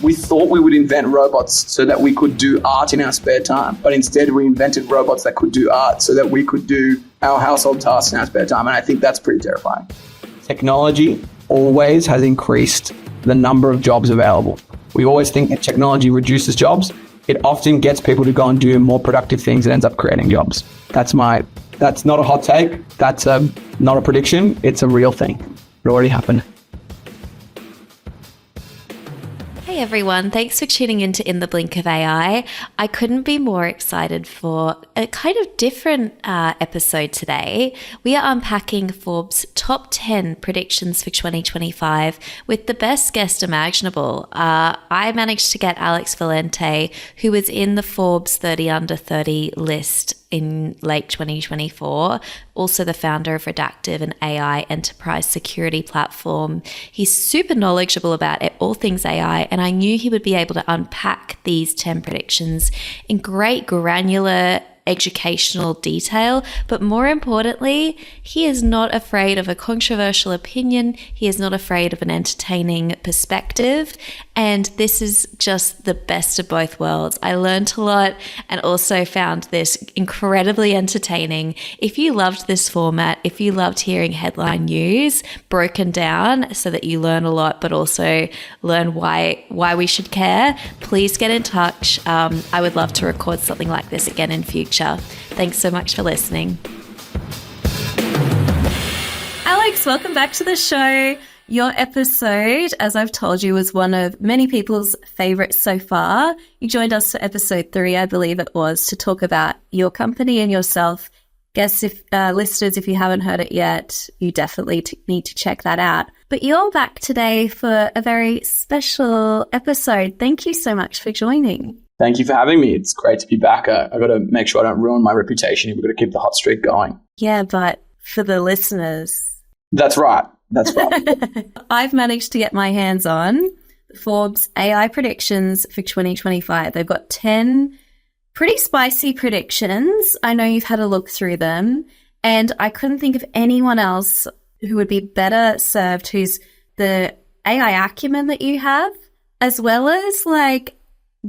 We thought we would invent robots so that we could do art in our spare time, but instead we invented robots that could do art so that we could do our household tasks in our spare time. And I think that's pretty terrifying. Technology always has increased the number of jobs available. We always think that technology reduces jobs. It often gets people to go and do more productive things and ends up creating jobs. That's not a hot take. That's not a prediction. It's a real thing. It already happened. Hey everyone, thanks for tuning into In the Blink of AI. I couldn't be more excited for a kind of different episode today. We are unpacking Forbes' top 10 predictions for 2025 with the best guest imaginable. I managed to get Alex Valente, who was in the Forbes 30 under 30 list in late 2024, also the founder of Redactive, an AI enterprise security platform. He's super knowledgeable about all things AI, and I knew he would be able to unpack these 10 predictions in great granular educational detail, but more importantly, he is not afraid of a controversial opinion. He is not afraid of an entertaining perspective. And this is just the best of both worlds. I learned a lot and also found this incredibly entertaining. If you loved this format, if you loved hearing headline news broken down so that you learn a lot, but also learn why we should care, please get in touch. I would love to record something like this again in future. Thanks so much for listening. Alex, welcome back to the show. Your episode, as I've told you, was one of many people's favorites so far. You joined us for episode 3, I believe it was, to talk about your company and yourself. Guess listeners, if you haven't heard it yet, you definitely need to check that out. But you're back today for a very special episode. Thank you so much for joining. Thank you for having me. It's great to be back. I've got to make sure I don't ruin my reputation. We've got to keep the hot streak going. Yeah, but for the listeners. That's right. That's right. I've managed to get my hands on Forbes AI predictions for 2025. They've got 10 pretty spicy predictions. I know you've had a look through them, and I couldn't think of anyone else who would be better served, who's the AI acumen that you have, as well as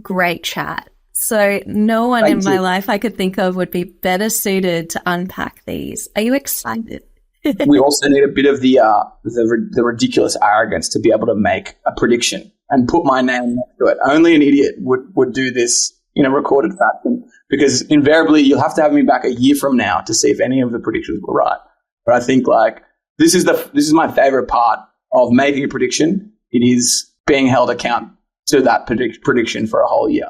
great chat. So no one in my life I could think of would be better suited to unpack these. Are you excited? We also need a bit of the ridiculous arrogance to be able to make a prediction and put my name next to it. Only an idiot would do this in a recorded fashion, because invariably you'll have to have me back a year from now to see if any of the predictions were right. But I think this is my favorite part of making a prediction. It is being held account to that prediction for a whole year.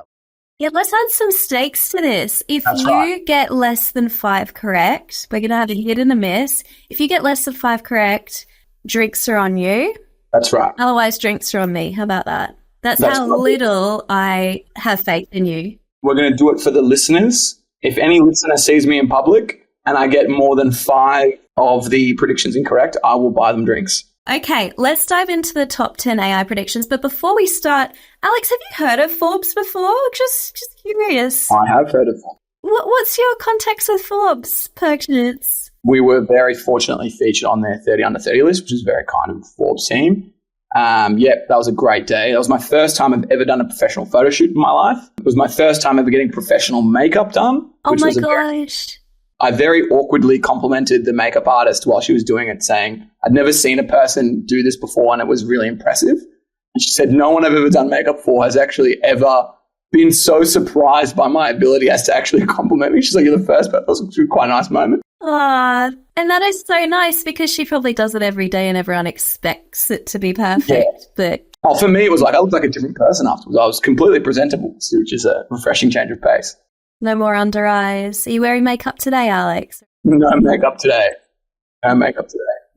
Yeah, let's add some stakes to this. If you get less than 5 correct, we're going to have a hit and a miss. If you get less than 5 correct, drinks are on you. That's right. Otherwise, drinks are on me. How about that? That's how little I have faith in you. We're going to do it for the listeners. If any listener sees me in public and I get more than 5 of the predictions incorrect, I will buy them drinks. Okay, let's dive into the top 10 AI predictions. But before we start, Alex, have you heard of Forbes before? Just curious. I have heard of Forbes. What's your context with Forbes, perchance? We were very fortunately featured on their 30 under 30 list, which is very kind of the Forbes team. That was a great day. That was my first time I've ever done a professional photo shoot in my life. It was my first time ever getting professional makeup done. Oh my gosh. I very awkwardly complimented the makeup artist while she was doing it, saying, I'd never seen a person do this before and it was really impressive. And she said, no one I've ever done makeup for has actually ever been so surprised by my ability as to actually compliment me. She's like, you're the first person. It was quite a nice moment. And that is so nice, because she probably does it every day and everyone expects it to be perfect. Yeah. But for me, it was I looked like a different person afterwards. I was completely presentable, which is a refreshing change of pace. No more under eyes. Are you wearing makeup today, Alex? No makeup today.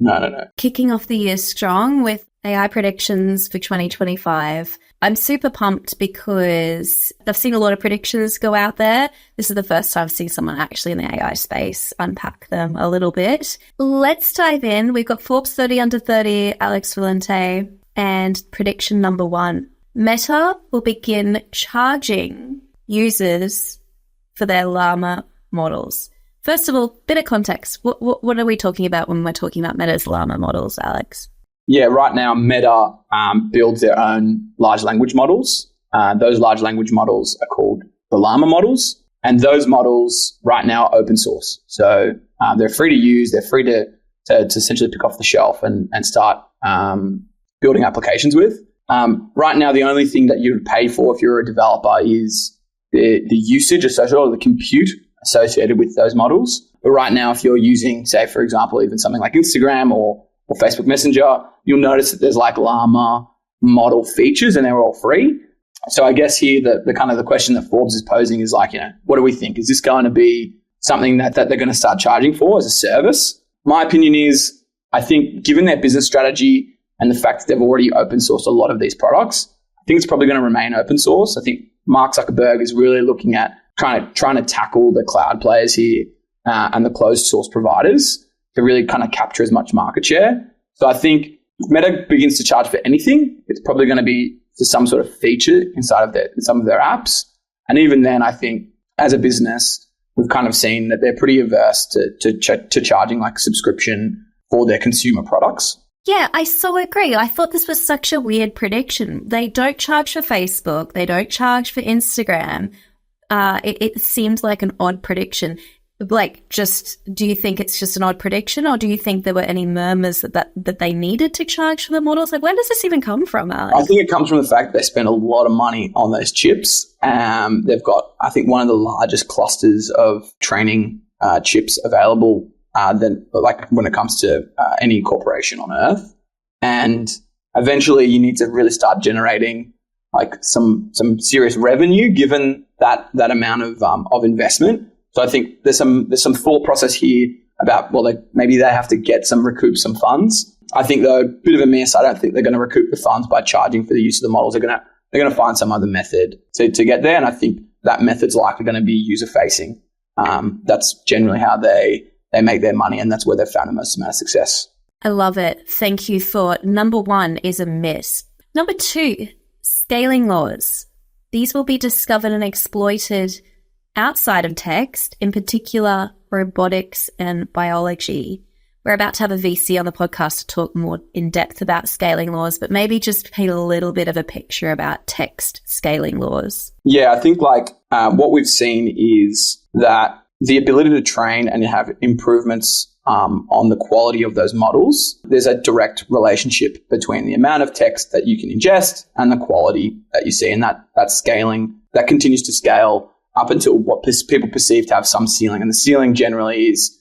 No. Kicking off the year strong with AI predictions for 2025. I'm super pumped because I've seen a lot of predictions go out there. This is the first time I've seen someone actually in the AI space unpack them a little bit. Let's dive in. We've got Forbes 30 under 30, Alex Valente, and prediction number 1. Meta will begin charging users for their Llama models. First of all, bit of context. What are we talking about when we're talking about Meta's Llama models, Alex? Yeah, right now Meta builds their own large language models. Those large language models are called the Llama models. And those models right now are open source. So they're free to use. They're free to essentially pick off the shelf and start building applications with. Right now, the only thing that you would pay for if you're a developer is the usage associated or the compute associated with those models. But right now, if you're using, say, for example, even something like Instagram or Facebook Messenger, you'll notice that there's like Llama model features and they're all free. So I guess here the kind of the question that Forbes is posing is like, what do we think? Is this going to be something that they're going to start charging for as a service? My opinion is, I think given their business strategy and the fact that they've already open sourced a lot of these products, I think it's probably going to remain open source. I think Mark Zuckerberg is really looking at trying to tackle the cloud players here and the closed source providers to really kind of capture as much market share. So I think if Meta begins to charge for anything, it's probably going to be for some sort of feature inside of some of their apps. And even then, I think as a business, we've kind of seen that they're pretty averse to charging like subscription for their consumer products. Yeah, I so agree. I thought this was such a weird prediction. They don't charge for Facebook. They don't charge for Instagram. It seems like an odd prediction. Like, do you think it's just an odd prediction, or do you think there were any murmurs that they needed to charge for the models? Like, where does this even come from, Alex? I think it comes from the fact that they spend a lot of money on those chips. They've got, I think, one of the largest clusters of training chips available like when it comes to any corporation on Earth. And eventually you need to really start generating like some serious revenue given that amount of investment. So I think there's some thought process here about, maybe they have to recoup some funds. I think though, a bit of a miss. I don't think they're going to recoup the funds by charging for the use of the models. They're going to find some other method to get there. And I think that method's likely going to be user facing. That's generally how they make their money, and that's where they've found the most amount of success. I love it. Thank you, Thought. Number 1 is a miss. Number 2, scaling laws. These will be discovered and exploited outside of text, in particular robotics and biology. We're about to have a VC on the podcast to talk more in depth about scaling laws, but maybe just paint a little bit of a picture about text scaling laws. Yeah, I think what we've seen is that the ability to train and have improvements on the quality of those models, there's a direct relationship between the amount of text that you can ingest and the quality that you see. And that scaling, that continues to scale up until what people perceive to have some ceiling. And the ceiling generally is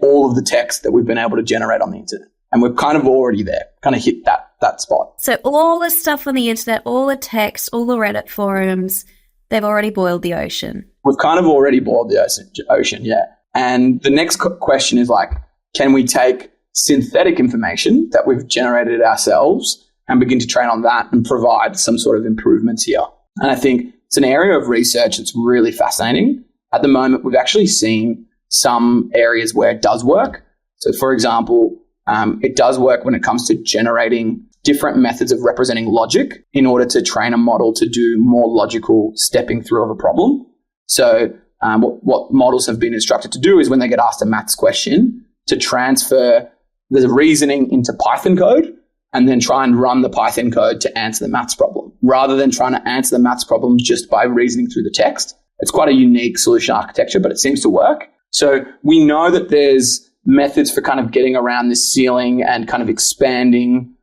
all of the text that we've been able to generate on the internet. And we're kind of already there, kind of hit that spot. So all the stuff on the internet, all the text, all the Reddit forums, they've already boiled the ocean. We've kind of already boiled the ocean, yeah. And the next question is can we take synthetic information that we've generated ourselves and begin to train on that and provide some sort of improvements here? And I think it's an area of research that's really fascinating. At the moment, we've actually seen some areas where it does work. So, for example, it does work when it comes to generating different methods of representing logic in order to train a model to do more logical stepping through of a problem. So what models have been instructed to do is when they get asked a maths question, to transfer the reasoning into Python code and then try and run the Python code to answer the maths problem, rather than trying to answer the maths problem just by reasoning through the text. It's quite a unique solution architecture, but it seems to work. So we know that there's methods for kind of getting around this ceiling and kind of expanding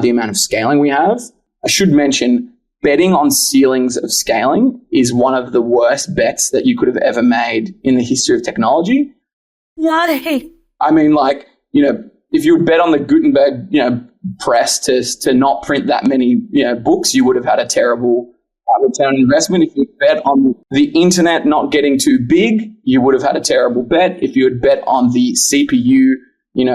the amount of scaling we have. I should mention, betting on ceilings of scaling is one of the worst bets that you could have ever made in the history of technology. Why? I mean, if you would bet on the Gutenberg, press to not print that many, books, you would have had a terrible return on investment. If you bet on the internet not getting too big, you would have had a terrible bet. If you had bet on the CPU,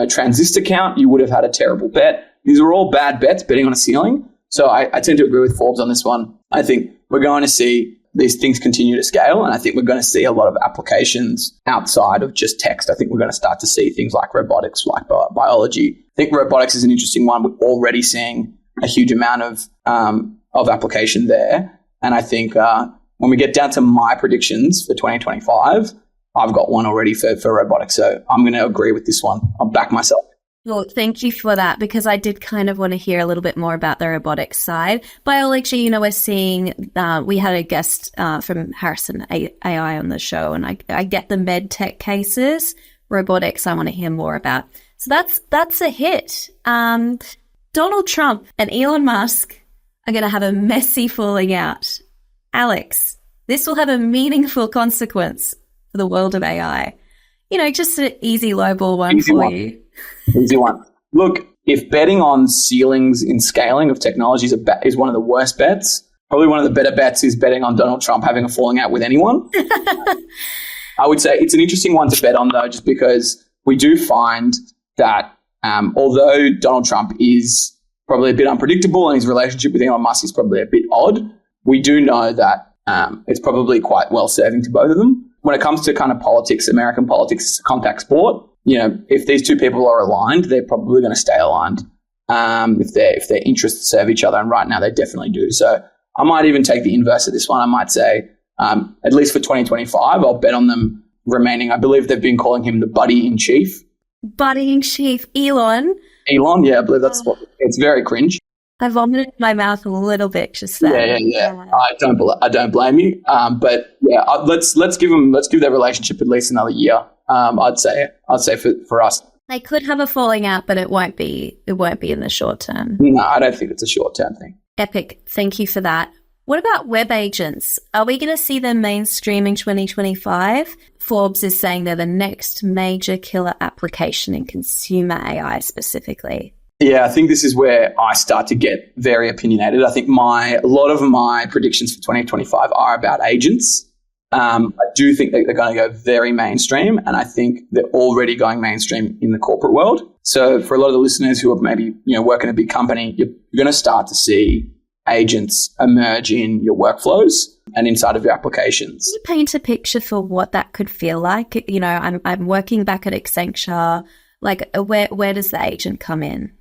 transistor count, you would have had a terrible bet. These are all bad bets, betting on a ceiling. So I tend to agree with Forbes on this one. I think we're going to see these things continue to scale, and I think we're going to see a lot of applications outside of just text. I think we're going to start to see things like robotics, like biology. I think robotics is an interesting one. We're already seeing a huge amount of application there. And I think when we get down to my predictions for 2025, I've got one already for robotics. So I'm going to agree with this one. I'll back myself. Well, thank you for that, because I did kind of want to hear a little bit more about the robotics side. Biology, we're seeing, we had a guest from Harrison AI on the show, and I get the med tech cases. Robotics, I want to hear more about. So that's a hit. Donald Trump and Elon Musk are going to have a messy falling out. Alex, this will have a meaningful consequence for the world of AI. Just an easy lowball one you. Easy one. Look, if betting on ceilings in scaling of technology is one of the worst bets, probably one of the better bets is betting on Donald Trump having a falling out with anyone. I would say it's an interesting one to bet on, though, just because we do find that although Donald Trump is probably a bit unpredictable and his relationship with Elon Musk is probably a bit odd, we do know that it's probably quite well-serving to both of them. When it comes to kind of politics, American politics, contact sport, if these two people are aligned, they're probably going to stay aligned if their interests serve each other. And right now they definitely do. So I might even take the inverse of this one. I might say, at least for 2025, I'll bet on them remaining. I believe they've been calling him the buddy-in-chief. Buddy-in-chief, Elon. Elon, yeah, I believe that's what it's very cringe. I vomited in my mouth a little bit just then. Yeah. I don't blame you. But yeah, let's give their relationship at least another year. I'd say for us. They could have a falling out, but it won't be in the short term. No, I don't think it's a short term thing. Epic. Thank you for that. What about web agents? Are we going to see them mainstream in 2025? Forbes is saying they're the next major killer application in consumer AI specifically. Yeah, I think this is where I start to get very opinionated. I think a lot of my predictions for 2025 are about agents. I do think that they're going to go very mainstream, and I think they're already going mainstream in the corporate world. So for a lot of the listeners who are maybe work in a big company, you're going to start to see agents emerge in your workflows and inside of your applications. Can you paint a picture for what that could feel like? I'm working back at Accenture. Like, where does the agent come in?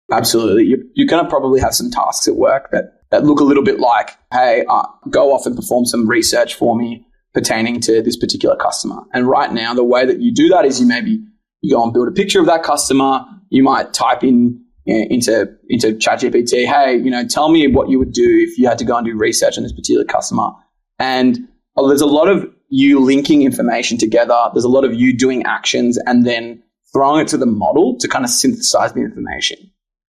Absolutely. You're going to probably have some tasks at work that look a little bit like, hey, go off and perform some research for me pertaining to this particular customer. And right now, the way that you do that is you go and build a picture of that customer. You might type into ChatGPT, hey, tell me what you would do if you had to go and do research on this particular customer. And there's a lot of you linking information together. There's a lot of you doing actions and then throwing it to the model to kind of synthesize the information.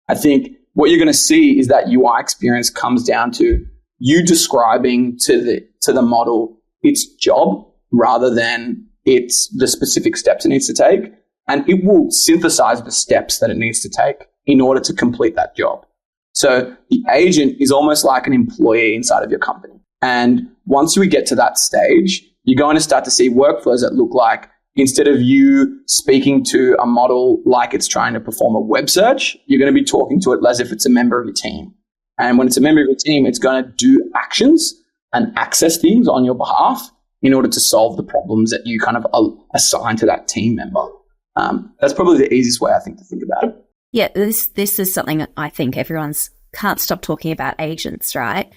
I think what you're going to see is that UI experience comes down to you describing to the model its job rather than it's the specific steps it needs to take. And it will synthesize the steps that it needs to take in order to complete that job. So the agent is almost like an employee inside of your company. And once we get to that stage, you're going to start to see workflows that look like, instead of you speaking to a model like it's trying to perform a web search, you're going to be talking to it as if it's a member of your team. And when it's a member of your team, it's going to do actions and access things on your behalf in order to solve the problems that you kind of assign to that team member. That's probably the easiest way, I think, to think about it. Yeah, this is something that I think everyone's can't stop talking about agents, right?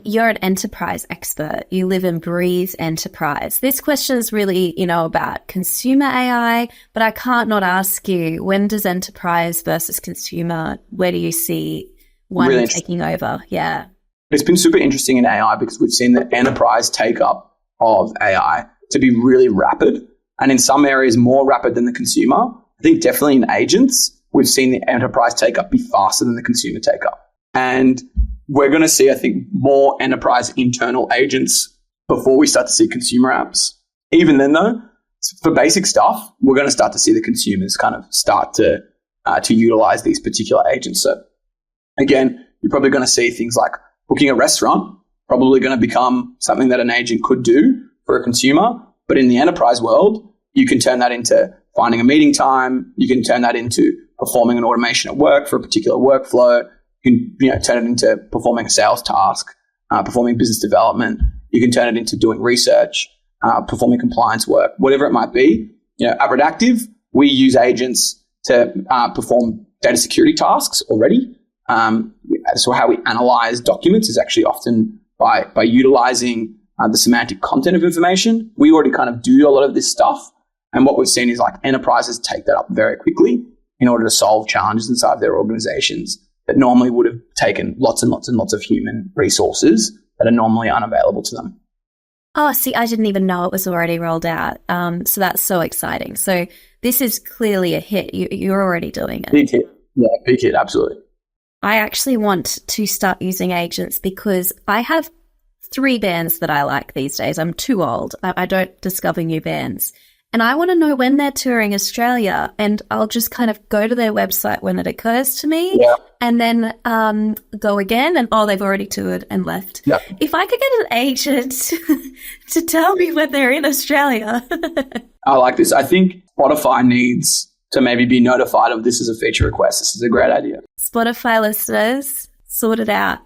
You're an enterprise expert. You live and breathe enterprise. This question is really, about consumer AI, but I can't not ask you, when does enterprise versus consumer, where do you see one really taking over? Yeah. It's been super interesting in AI because we've seen the enterprise take up of AI to be really rapid, and in some areas more rapid than the consumer. I think definitely in agents, we've seen the enterprise take up be faster than the consumer take up. And we're going to see, I think, more enterprise internal agents before we start to see consumer apps. Even then, though, for basic stuff, we're going to start to see the consumers kind of start to utilize these particular agents. So again, you're probably going to see things like booking a restaurant, probably going to become something that an agent could do for a consumer. But in the enterprise world, you can turn that into finding a meeting time. You can turn that into performing an automation at work for a particular workflow. You can turn it into performing a sales task, performing business development. You can turn it into doing research, performing compliance work, whatever it might be. At Redactive, we use agents to perform data security tasks already. So how we analyze documents is actually often by utilizing the semantic content of information. We already kind of do a lot of this stuff. And what we've seen is like enterprises take that up very quickly. in order to solve challenges inside their organizations that normally would have taken lots and lots and lots of human resources that are normally unavailable to them. Oh, see, I didn't even know it was already rolled out. So that's so exciting. So this is clearly a hit. You're already doing it. Big hit. Yeah, big hit, absolutely. I actually want to start using agents because I have 3 bands that I like these days. I'm too old. I don't discover new bands. And I want to know when they're touring Australia, and I'll just kind of go to their website when it occurs to me, and then go again, and they've already toured and left. Yeah. If I could get an agent to tell me when they're in Australia. I like this. I think Spotify needs to maybe be notified of this as a feature request. This is a great idea. Spotify listeners, sort it out.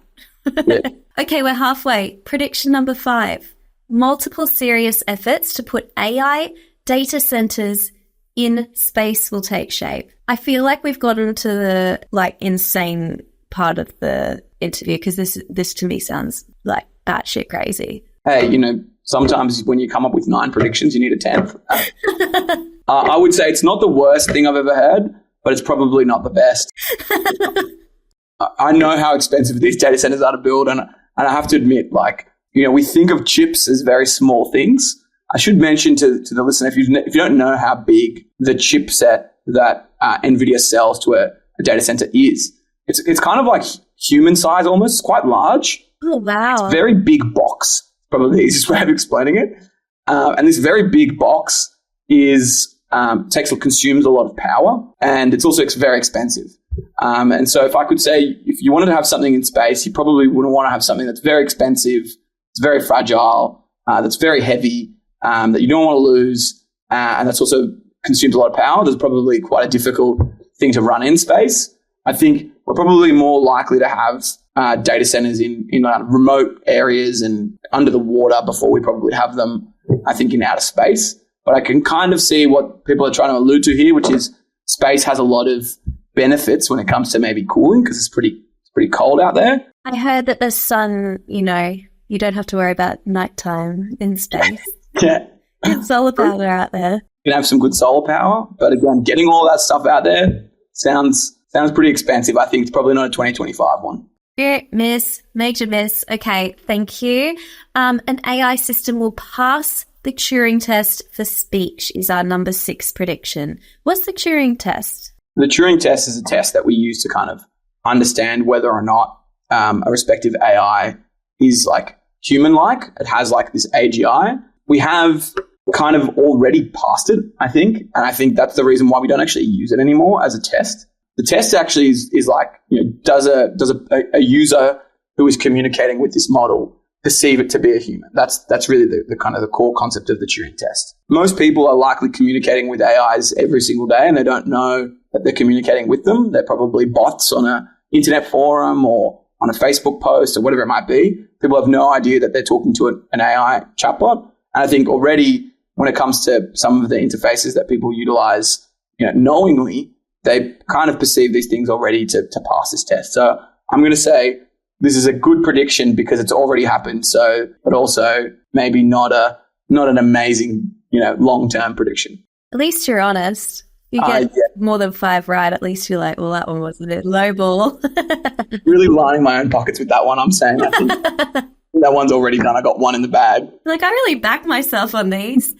Yeah. Okay, we're halfway. Prediction number 5. Multiple serious efforts to put AI data centers in space will take shape. I feel like we've gotten to the insane part of the interview because this to me sounds like batshit crazy. Hey, sometimes when you come up with 9 predictions, you need a 10th. I would say it's not the worst thing I've ever heard, but it's probably not the best. I know how expensive these data centers are to build, and I have to admit, we think of chips as very small things. I should mention to the listener, if you don't know how big the chipset that NVIDIA sells to a data center is, it's kind of like human size almost. It's quite large. Oh, wow. It's a very big box, probably the easiest way of explaining it. And this very big box consumes a lot of power, and it's very expensive. And so if I could say, if you wanted to have something in space, you probably wouldn't want to have something that's very expensive, it's very fragile, that's very heavy, that you don't want to lose, and that's also consumes a lot of power. There's probably quite a difficult thing to run in space. I think we're probably more likely to have data centers in remote areas and under the water before we probably have them, I think, in outer space. But I can kind of see what people are trying to allude to here, which is space has a lot of benefits when it comes to maybe cooling because it's pretty cold out there. I heard that the sun, you don't have to worry about nighttime in space. Yeah. It's solar power out there. You can have some good solar power, but again, getting all that stuff out there sounds pretty expensive. I think it's probably not a 2025 one. Yeah, major miss. Okay, thank you. An AI system will pass the Turing test for speech is our number 6 prediction. What's the Turing test? The Turing test is a test that we use to kind of understand whether or not a respective AI is human-like. It has this AGI. We have kind of already passed it, I think. And I think that's the reason why we don't actually use it anymore as a test. The test actually is does a user who is communicating with this model perceive it to be a human? That's really the kind of the core concept of the Turing test. Most people are likely communicating with AIs every single day, and they don't know that they're communicating with them. They're probably bots on an internet forum or on a Facebook post or whatever it might be. People have no idea that they're talking to an AI chatbot. And I think already when it comes to some of the interfaces that people utilize, knowingly, they kind of perceive these things already to pass this test. So I'm going to say this is a good prediction because it's already happened. So, but also maybe not an amazing, long-term prediction. At least you're honest. You get more than 5 right. At least you're like, well, that one wasn't it. Low ball. Really lining my own pockets with that one. I'm saying I think that one's already done. I got 1 in the bag. I really back myself on these.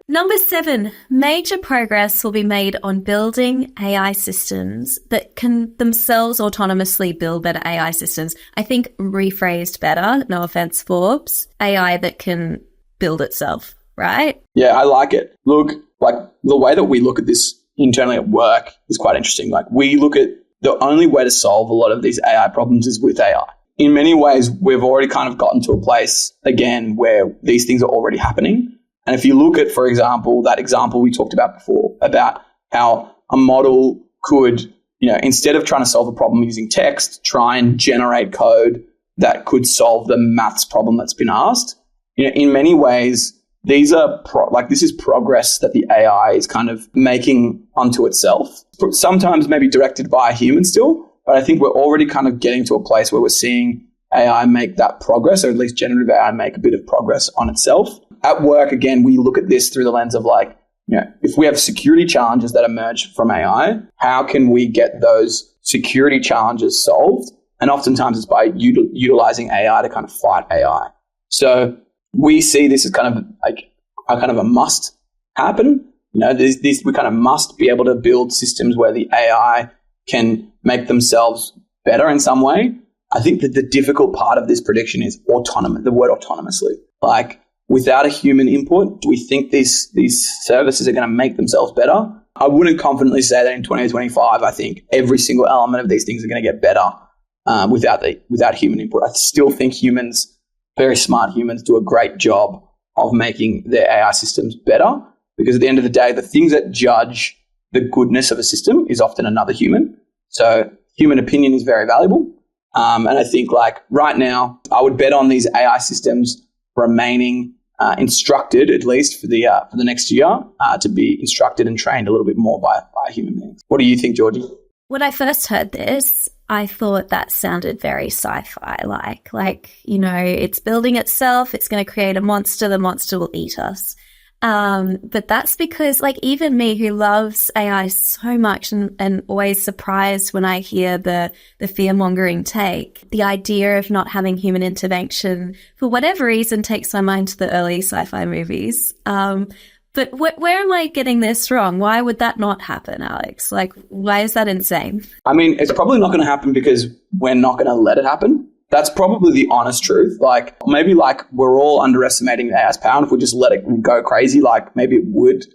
Number 7, major progress will be made on building AI systems that can themselves autonomously build better AI systems. I think rephrased better, no offense, Forbes, AI that can build itself, right? Yeah, I like it. Look, the way that we look at this internally at work is quite interesting. We look at the only way to solve a lot of these AI problems is with AI. In many ways, we've already kind of gotten to a place, again, where these things are already happening. And if you look at, for example, that example we talked about before, about how a model could, instead of trying to solve a problem using text, try and generate code that could solve the maths problem that's been asked. In many ways, these are this is progress that the AI is kind of making onto itself. Sometimes maybe directed by a human still, but I think we're already kind of getting to a place where we're seeing AI make that progress, or at least generative AI make a bit of progress on itself. At work, again, we look at this through the lens of if we have security challenges that emerge from AI, how can we get those security challenges solved? And oftentimes it's by utilizing AI to kind of fight AI. So we see this as kind of like a must happen. We kind of must be able to build systems where the AI can make themselves better in some way. I think that the difficult part of this prediction is autonomous, the word autonomously. Like, without a human input, do we think these services are going to make themselves better? I wouldn't confidently say that in 2025. I think every single element of these things are going to get better without human input. I still think humans, very smart humans, do a great job of making their AI systems better, because at the end of the day, the things that judge the goodness of a system is often another human. So human opinion is very valuable. And I think, like, right now, I would bet on these AI systems remaining instructed, at least for the next year, to be instructed and trained a little bit more by human beings. What do you think, Georgie? When I first heard this, I thought that sounded very sci-fi like, it's building itself, it's going to create a monster, the monster will eat us. But that's because, like, even me, who loves AI so much and always surprised when I hear the fear-mongering take, the idea of not having human intervention, for whatever reason, takes my mind to the early sci-fi movies. But where am I getting this wrong? Why would that not happen, Alex? Like, why is that insane? I mean, it's probably not going to happen because we're not going to let it happen. That's probably the honest truth. Like, maybe we're all underestimating AI's power. And if we just let it go crazy, maybe it would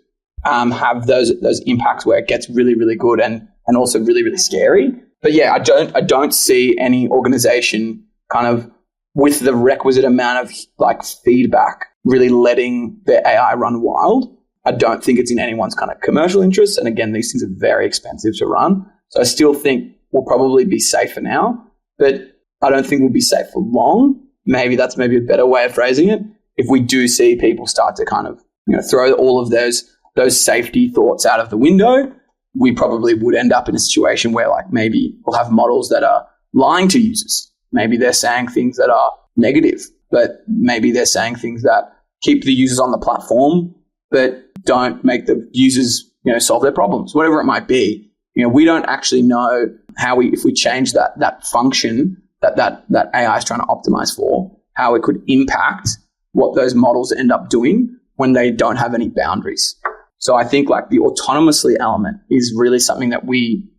have those impacts where it gets really, really good and also really, really scary. But yeah, I don't see any organization kind of with the requisite amount of feedback really letting their AI run wild. I don't think it's in anyone's kind of commercial interest. And again, these things are very expensive to run. So I still think we'll probably be safer now, but I don't think we'll be safe for long. Maybe that's a better way of phrasing it. If we do see people start to kind of, throw all of those safety thoughts out of the window, we probably would end up in a situation where maybe we'll have models that are lying to users. Maybe they're saying things that are negative, but maybe they're saying things that keep the users on the platform, but don't make the users, solve their problems, whatever it might be. We don't actually know if we change that function that AI is trying to optimize for, how it could impact what those models end up doing when they don't have any boundaries. So I think the autonomously element is really something that we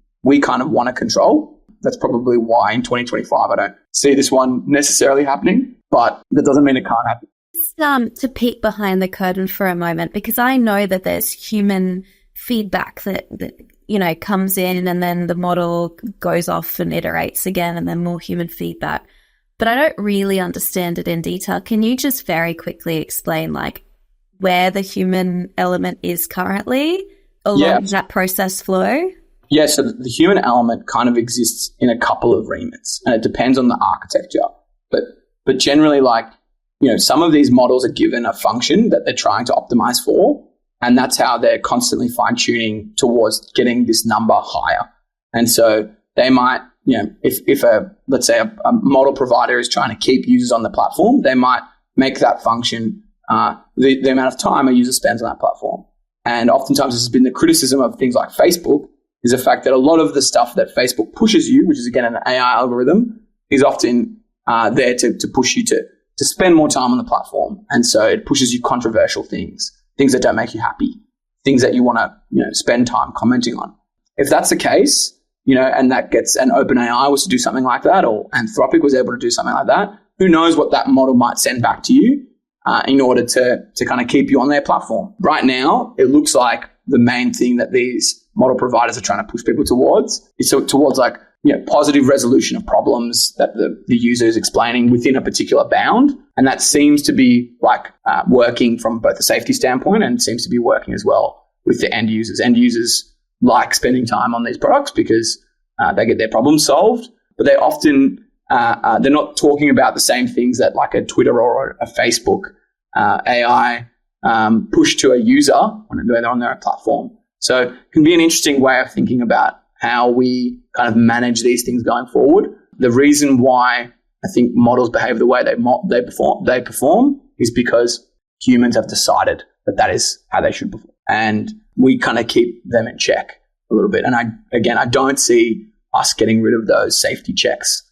kind of want to control. That's probably why in 2025 I don't see this one necessarily happening, but that doesn't mean it can't happen. To peek behind the curtain for a moment, because I know that there's human feedback that comes in and then the model goes off and iterates again and then more human feedback. But I don't really understand it in detail. Can you just very quickly explain where the human element is currently along that process flow? Yeah, so the human element kind of exists in a couple of remits and it depends on the architecture. But generally, some of these models are given a function that they're trying to optimize for. And that's how they're constantly fine-tuning towards getting this number higher. And so they might, if let's say a model provider is trying to keep users on the platform, they might make that function the amount of time a user spends on that platform. And oftentimes this has been the criticism of things like Facebook, is the fact that a lot of the stuff that Facebook pushes you, which is again an AI algorithm, is often there to push you to spend more time on the platform. And so it pushes you controversial things that don't make you happy, things that you want to spend time commenting on. If that's the case, and that gets an OpenAI was to do something like that, or Anthropic was able to do something like that, who knows what that model might send back to you in order to kind of keep you on their platform. Right now, it looks like the main thing that these model providers are trying to push people towards is towards positive resolution of problems that the user is explaining within a particular bound. And that seems to be working from both a safety standpoint and seems to be working as well with the end users. End users like spending time on these products because they get their problems solved, but they often, they're not talking about the same things that a Twitter or a Facebook AI push to a user when they're on their platform. So it can be an interesting way of thinking about how we kind of manage these things going forward. The reason why I think models behave the way they perform is because humans have decided but that is how they should perform. And we kind of keep them in check a little bit. And I don't see us getting rid of those safety checks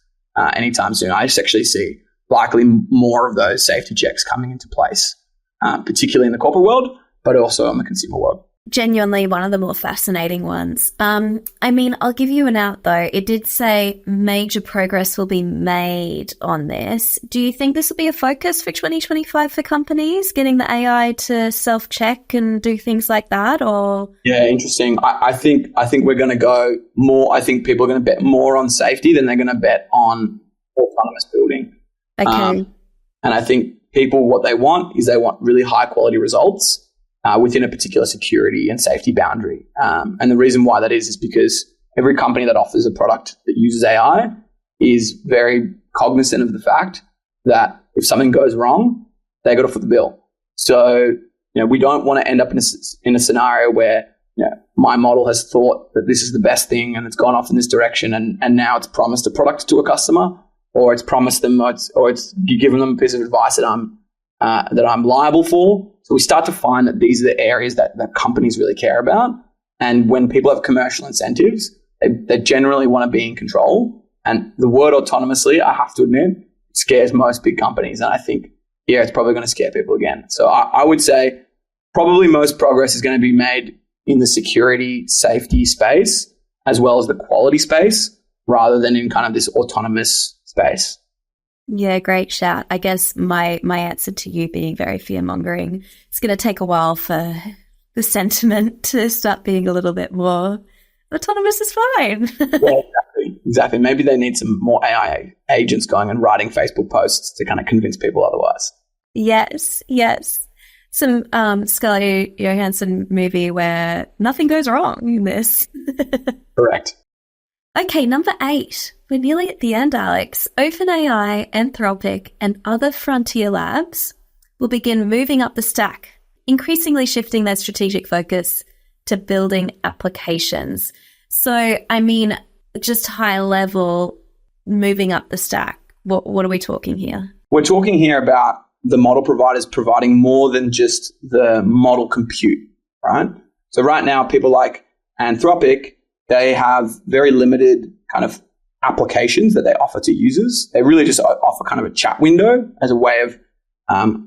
anytime soon. I just actually see likely more of those safety checks coming into place, particularly in the corporate world, but also in the consumer world. Genuinely one of the more fascinating ones. I mean, I'll give you an out though. It did say major progress will be made on this. Do you think this will be a focus for 2025 for companies, getting the AI to self-check and do things like that? Or yeah, interesting. I think we're going to go more. I think people are going to bet more on safety than they're going to bet on autonomous building. Okay. And I think people, what they want is they want really high quality results within a particular security and safety boundary. And the reason why that is because every company that offers a product that uses AI is very cognizant of the fact that if something goes wrong, they got to foot the bill. So, we don't want to end up in a scenario where, my model has thought that this is the best thing and it's gone off in this direction and now it's promised a product to a customer, or it's promised them, or it's given them a piece of advice that I'm liable for. So we start to find that these are the areas that companies really care about. And when people have commercial incentives, they generally want to be in control. And the word autonomously, I have to admit, scares most big companies. And I think, it's probably going to scare people again. So I would say probably most progress is going to be made in the security, safety space, as well as the quality space, rather than in kind of this autonomous space. Yeah, great shout. I guess my answer to you being very fear-mongering, it's going to take a while for the sentiment to start being a little bit more autonomous is fine. Yeah, exactly. Maybe they need some more AI agents going and writing Facebook posts to kind of convince people otherwise. Yes. Some Scarlett Johansson movie where nothing goes wrong in this. Correct. Okay, number 8. We're nearly at the end, Alex. OpenAI, Anthropic, and other frontier labs will begin moving up the stack, increasingly shifting their strategic focus to building applications. So, I mean, just high level, moving up the stack. What are we talking here? We're talking here about the model providers providing more than just the model compute, right? So right now, people like Anthropic, they have very limited kind of applications that they offer to users. They really just offer kind of a chat window as a way of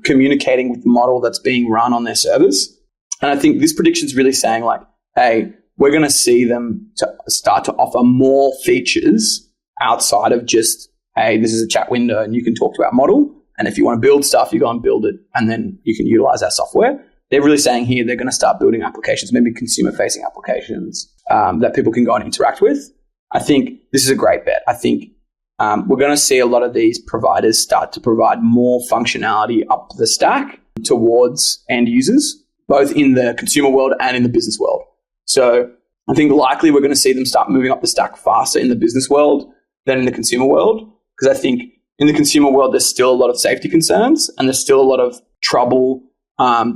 communicating with the model that's being run on their servers. And I think this prediction is really saying like, hey, we're going to see them to start to offer more features outside of just, hey, this is a chat window and you can talk to our model. And if you want to build stuff, you go and build it and then you can utilize our software. They're really saying here they're going to start building applications, maybe consumer-facing applications that people can go and interact with. I think this is a great bet. I think we're going to see a lot of these providers start to provide more functionality up the stack towards end users, both in the consumer world and in the business world. So I think likely we're going to see them start moving up the stack faster in the business world than in the consumer world, because I think in the consumer world, there's still a lot of safety concerns and there's still a lot of trouble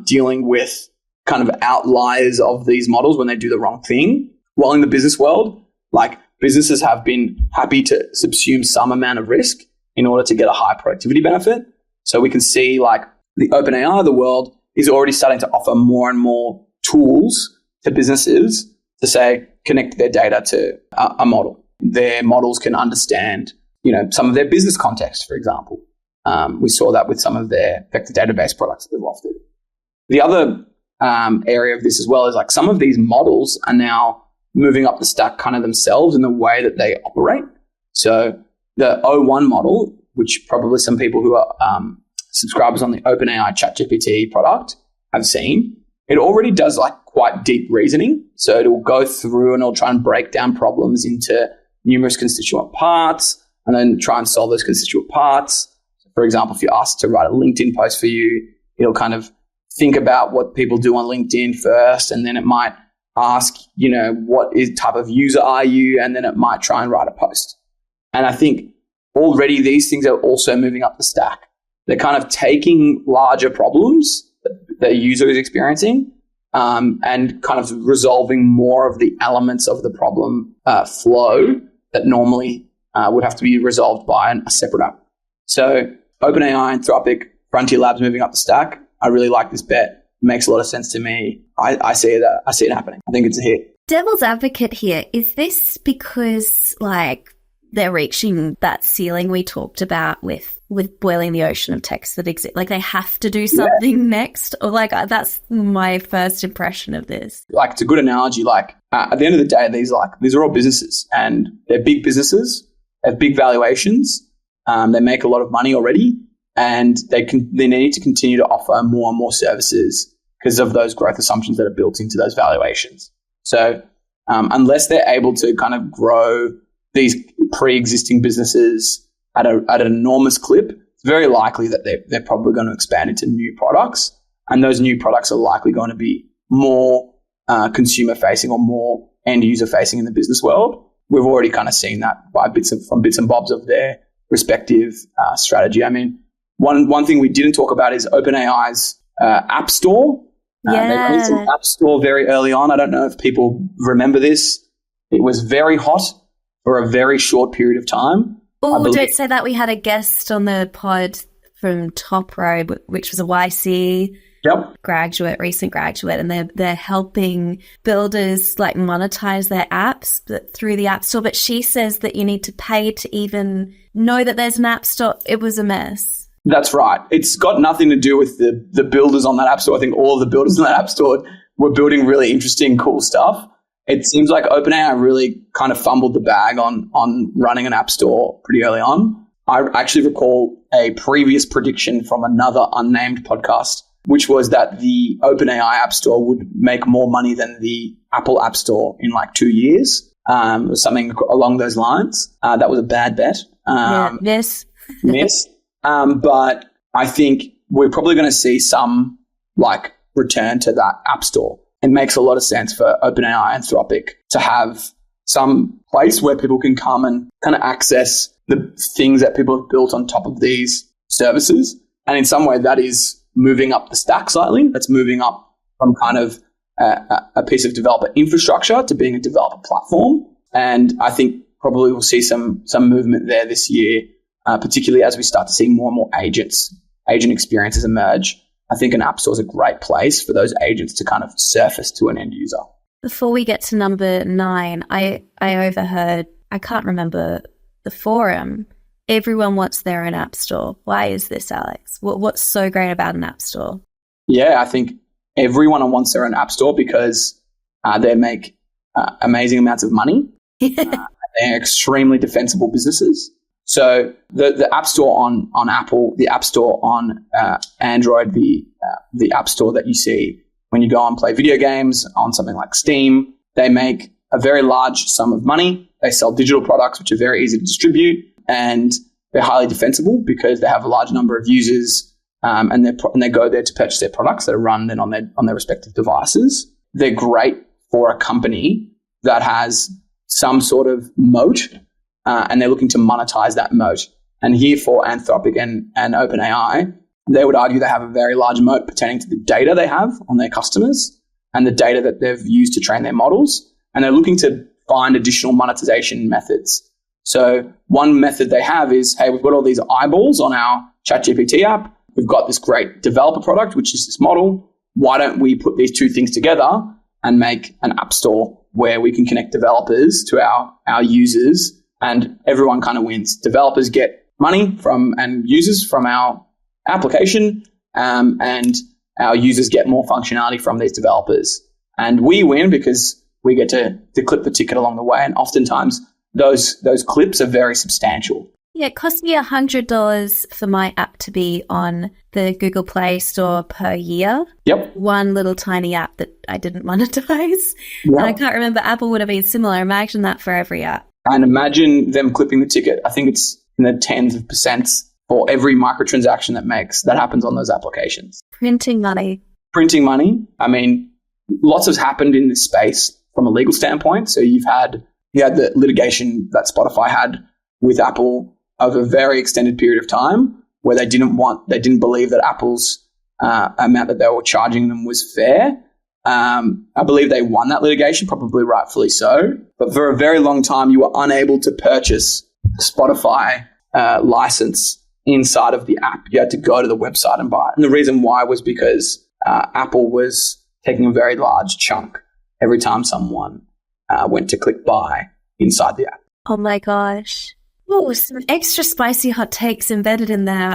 dealing with kind of outliers of these models when they do the wrong thing. While in the business world, like businesses have been happy to subsume some amount of risk in order to get a high productivity benefit. So we can see like the OpenAI of the world is already starting to offer more and more tools to businesses to say, connect their data to a model. Their models can understand, some of their business context, for example. We saw that with some of their vector database products that they've offered. The other area of this as well is like some of these models are now moving up the stack kind of themselves in the way that they operate. So the O1 model, which probably some people who are subscribers on the OpenAI ChatGPT product have seen, it already does like quite deep reasoning. So it will go through and it'll try and break down problems into numerous constituent parts and then try and solve those constituent parts. For example, if you ask to write a LinkedIn post for you, it'll kind of think about what people do on LinkedIn first, and then it might ask, what type of user are you? And then it might try and write a post. And I think already these things are also moving up the stack. They're kind of taking larger problems that the user is experiencing and kind of resolving more of the elements of the problem flow that normally would have to be resolved by a separate app. So OpenAI, Anthropic, Frontier Labs moving up the stack. I really like this bet. makes a lot of sense to me. I see it happening. I think it's a hit. Devil's advocate here, is this because like they're reaching that ceiling we talked about with boiling the ocean of text that exists? Like they have to do something next? Or like that's my first impression of this. Like it's a good analogy. Like at the end of the day, these are all businesses and they're big businesses, they have big valuations, they make a lot of money already, and they need to continue to offer more and more services because of those growth assumptions that are built into those valuations. So unless they're able to kind of grow these pre-existing businesses at an enormous clip, it's very likely that they're probably going to expand into new products, and those new products are likely going to be more consumer-facing or more end-user-facing in the business world. We've already kind of seen that from bits and bobs of their respective strategy. I mean, one thing we didn't talk about is OpenAI's App Store. They released an App Store very early on. I don't know if people remember this. It was very hot for a very short period of time. Oh, don't say that. We had a guest on the pod from Top Row, which was a YC recent graduate, and they're helping builders like monetize their apps through the App Store. But she says that you need to pay to even know that there's an App Store. It was a mess. That's right. It's got nothing to do with the builders on that App Store. I think all of the builders on that App Store were building really interesting, cool stuff. It seems like OpenAI really kind of fumbled the bag on running an App Store pretty early on. I actually recall a previous prediction from another unnamed podcast, which was that the OpenAI App Store would make more money than the Apple App Store in like 2 years, or something along those lines. That was a bad bet. Miss. But I think we're probably going to see some like return to that App Store. It makes a lot of sense for OpenAI and Anthropic to have some place where people can come and kind of access the things that people have built on top of these services. And in some way that is moving up the stack slightly. That's moving up from kind of a piece of developer infrastructure to being a developer platform. And I think probably we'll see some movement there this year, particularly as we start to see more and more agent experiences emerge. I think an App Store is a great place for those agents to kind of surface to an end user. Before we get to number 9, I overheard, I can't remember the forum, everyone wants their own App Store. Why is this, Alex? What's so great about an App Store? Yeah, I think everyone wants their own App Store because they make amazing amounts of money. They're extremely defensible businesses. So the App Store on Apple, the App Store on Android, the App Store that you see when you go and play video games on something like Steam, they make a very large sum of money. They sell digital products, which are very easy to distribute, and they're highly defensible because they have a large number of users, and they go there to purchase their products that are run then on their respective devices. They're great for a company that has some sort of moat, and they're looking to monetize that moat. And here for Anthropic and OpenAI, they would argue they have a very large moat pertaining to the data they have on their customers and the data that they've used to train their models. And they're looking to find additional monetization methods. So one method they have is, hey, we've got all these eyeballs on our ChatGPT app. We've got this great developer product, which is this model. Why don't we put these two things together and make an app store where we can connect developers to our users, and everyone kind of wins. Developers get money from and users from our application, and our users get more functionality from these developers. And we win because we get to clip the ticket along the way. And oftentimes those clips are very substantial. Yeah, it cost me $100 for my app to be on the Google Play Store per year. Yep. One little tiny app that I didn't monetize. Yep. And I can't remember, Apple would have been similar. Imagine that for every app. And imagine them clipping the ticket. I think it's in the tens of percents for every microtransaction that happens on those applications. Printing money. I mean, lots has happened in this space from a legal standpoint. So you had the litigation that Spotify had with Apple over a very extended period of time, where they didn't believe that Apple's amount that they were charging them was fair. I believe they won that litigation, probably rightfully so. But for a very long time, you were unable to purchase the Spotify license inside of the app. You had to go to the website and buy it. And the reason why was because Apple was taking a very large chunk every time someone went to click buy inside the app. Oh my gosh. Oh, some extra spicy hot takes embedded in there.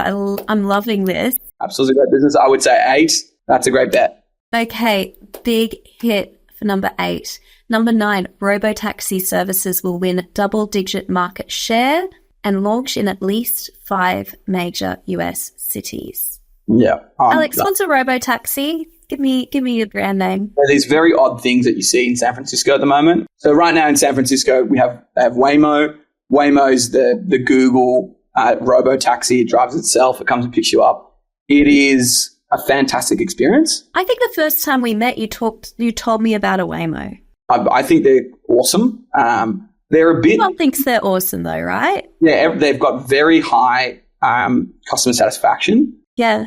I'm loving this. Absolutely great business. I would say 8. That's a great bet. Okay, big hit for number 8. Number 9, RoboTaxi services will win double-digit market share and launch in at least 5 major US cities. Yeah. Alex, what's a RoboTaxi? Give me your brand name. There are these very odd things that you see in San Francisco at the moment. So right now in San Francisco, they have Waymo. Waymo's the Google RoboTaxi. It drives itself. It comes and picks you up. It is a fantastic experience. I think the first time we met, you told me about a Waymo. I think they're awesome. They're a bit... Everyone thinks they're awesome though, right? Yeah, they've got very high customer satisfaction. Yeah.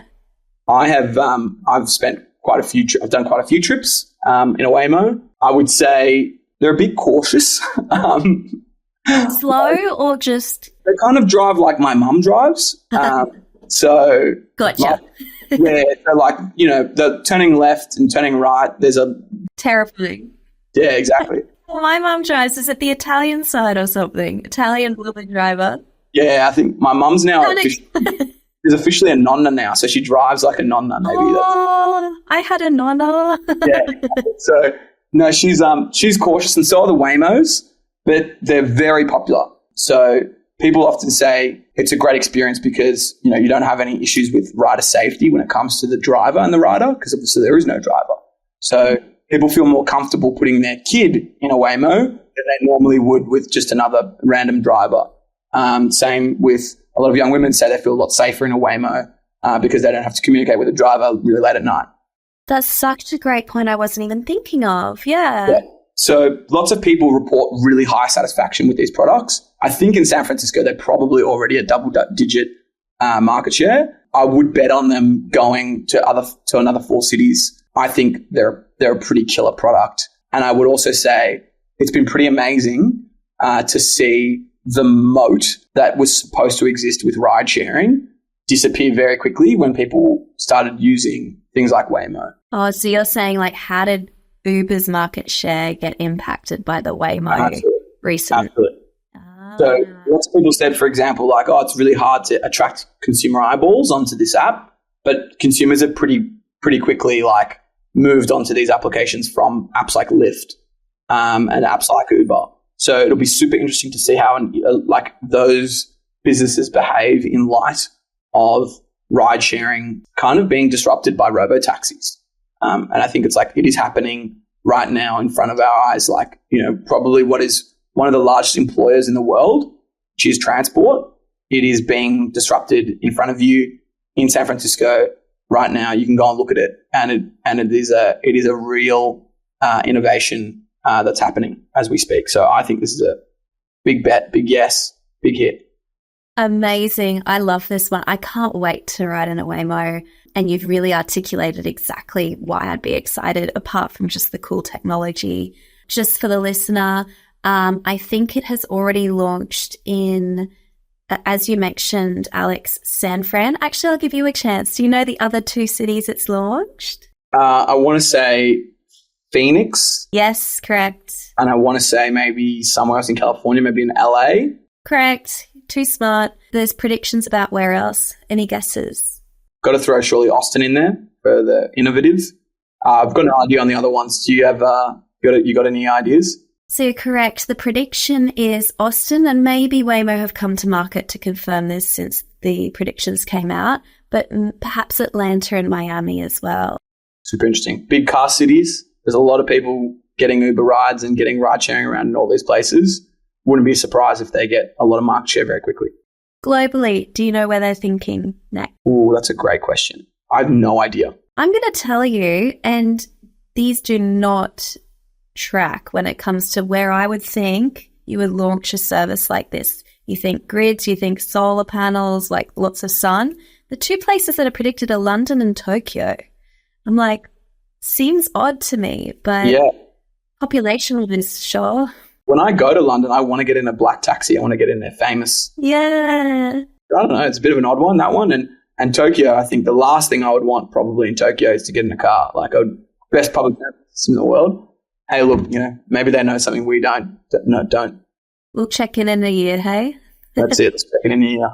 I've spent I've done quite a few trips in a Waymo. I would say they're a bit cautious. Slow or just... They kind of drive like my mum drives. So... Gotcha. They're turning left and turning right. There's a... Terrifying. Yeah, exactly. My mum drives. Is it the Italian side or something? Italian woman driver? Yeah, I think my mum's now... She's officially a nonna now, so she drives like a nonna maybe. Oh, I had a nonna. Yeah. So, no, she's cautious, and so are the Waymos, but they're very popular. So people often say it's a great experience because, you don't have any issues with rider safety when it comes to the driver and the rider, because obviously there is no driver. So people feel more comfortable putting their kid in a Waymo than they normally would with just another random driver. Same with a lot of young women say they feel a lot safer in a Waymo because they don't have to communicate with a driver really late at night. That's such a great point I wasn't even thinking of. Yeah. So lots of people report really high satisfaction with these products. I think in San Francisco, they're probably already a double-digit market share. I would bet on them going to another 4 cities. I think they're a pretty killer product. And I would also say it's been pretty amazing to see the moat that was supposed to exist with ride sharing disappear very quickly when people started using things like Waymo. Oh, so you're saying how did Uber's market share get impacted by the Waymo recently? Absolutely. So lots of people said, for example, it's really hard to attract consumer eyeballs onto this app, but consumers have pretty quickly moved onto these applications from apps like Lyft and apps like Uber. So it'll be super interesting to see how those businesses behave in light of ride sharing kind of being disrupted by RoboTaxis. And I think it is happening right now in front of our eyes. Probably what is one of the largest employers in the world, which is transport. It is being disrupted in front of you in San Francisco right now. You can go and look at it, and it is a real innovation that's happening as we speak. So I think this is a big bet, big yes, big hit. Amazing. I love this one. I can't wait to ride in a Waymo. And you've really articulated exactly why I'd be excited, apart from just the cool technology. Just for the listener, I think it has already launched in, as you mentioned, Alex, San Fran. Actually, I'll give you a chance. Do you know the other 2 cities it's launched? I want to say Phoenix. Yes, correct. And I want to say maybe somewhere else in California, maybe in LA. Correct. Too smart. There's predictions about where else. Any guesses? Got to throw surely Austin in there for the innovative. I've got an idea on the other ones. Do you have you got any ideas? So you're correct. The prediction is Austin, and maybe Waymo have come to market to confirm this since the predictions came out, but perhaps Atlanta and Miami as well. Super interesting. Big car cities. There's a lot of people getting Uber rides and getting ride sharing around in all these places. Wouldn't be surprised if they get a lot of market share very quickly. Globally, do you know where they're thinking next? Oh, that's a great question. I have no idea. I'm going to tell you, and these do not track when it comes to where I would think you would launch a service like this. You think grids, you think solar panels, lots of sun. The 2 places that are predicted are London and Tokyo. I'm seems odd to me, but yeah. Population is sure. When I go to London, I want to get in a black taxi. I want to get in their famous. Yeah. I don't know. It's a bit of an odd one, that one. And And Tokyo, I think the last thing I would want probably in Tokyo is to get in a car. Like, best public transport system in the world. Hey, look, maybe they know something we don't. No, don't. We'll check in a year, hey? That's it. Let's check in a year.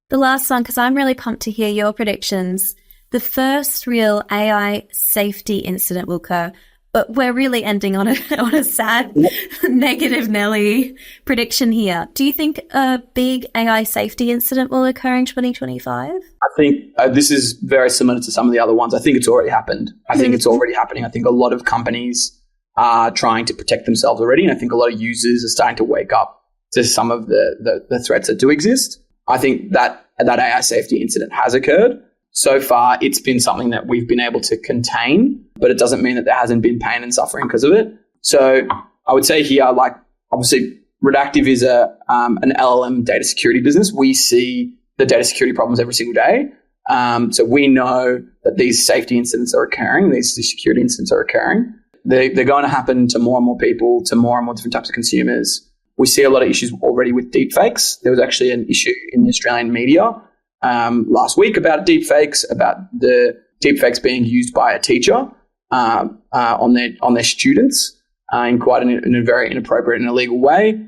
The last one, because I'm really pumped to hear your predictions. The first real AI safety incident will occur, but we're really ending on a sad, negative Nelly prediction here. Do you think a big AI safety incident will occur in 2025? I think this is very similar to some of the other ones. I think it's already happened. I think it's already happening. I think a lot of companies are trying to protect themselves already, and I think a lot of users are starting to wake up to some of the threats that do exist. I think that AI safety incident has occurred. So far, it's been something that we've been able to contain, but it doesn't mean that there hasn't been pain and suffering because of it. So I would say here, like, obviously, Redactive is an LLM data security business. We see the data security problems every single day. So we know that these safety incidents are occurring, these security incidents are occurring. They're going to happen to more and more people, to more and more different types of consumers. We see a lot of issues already with deepfakes. There was actually an issue in the Australian media last week about deepfakes, about the deepfakes being used by a teacher on their students in a very inappropriate and illegal way.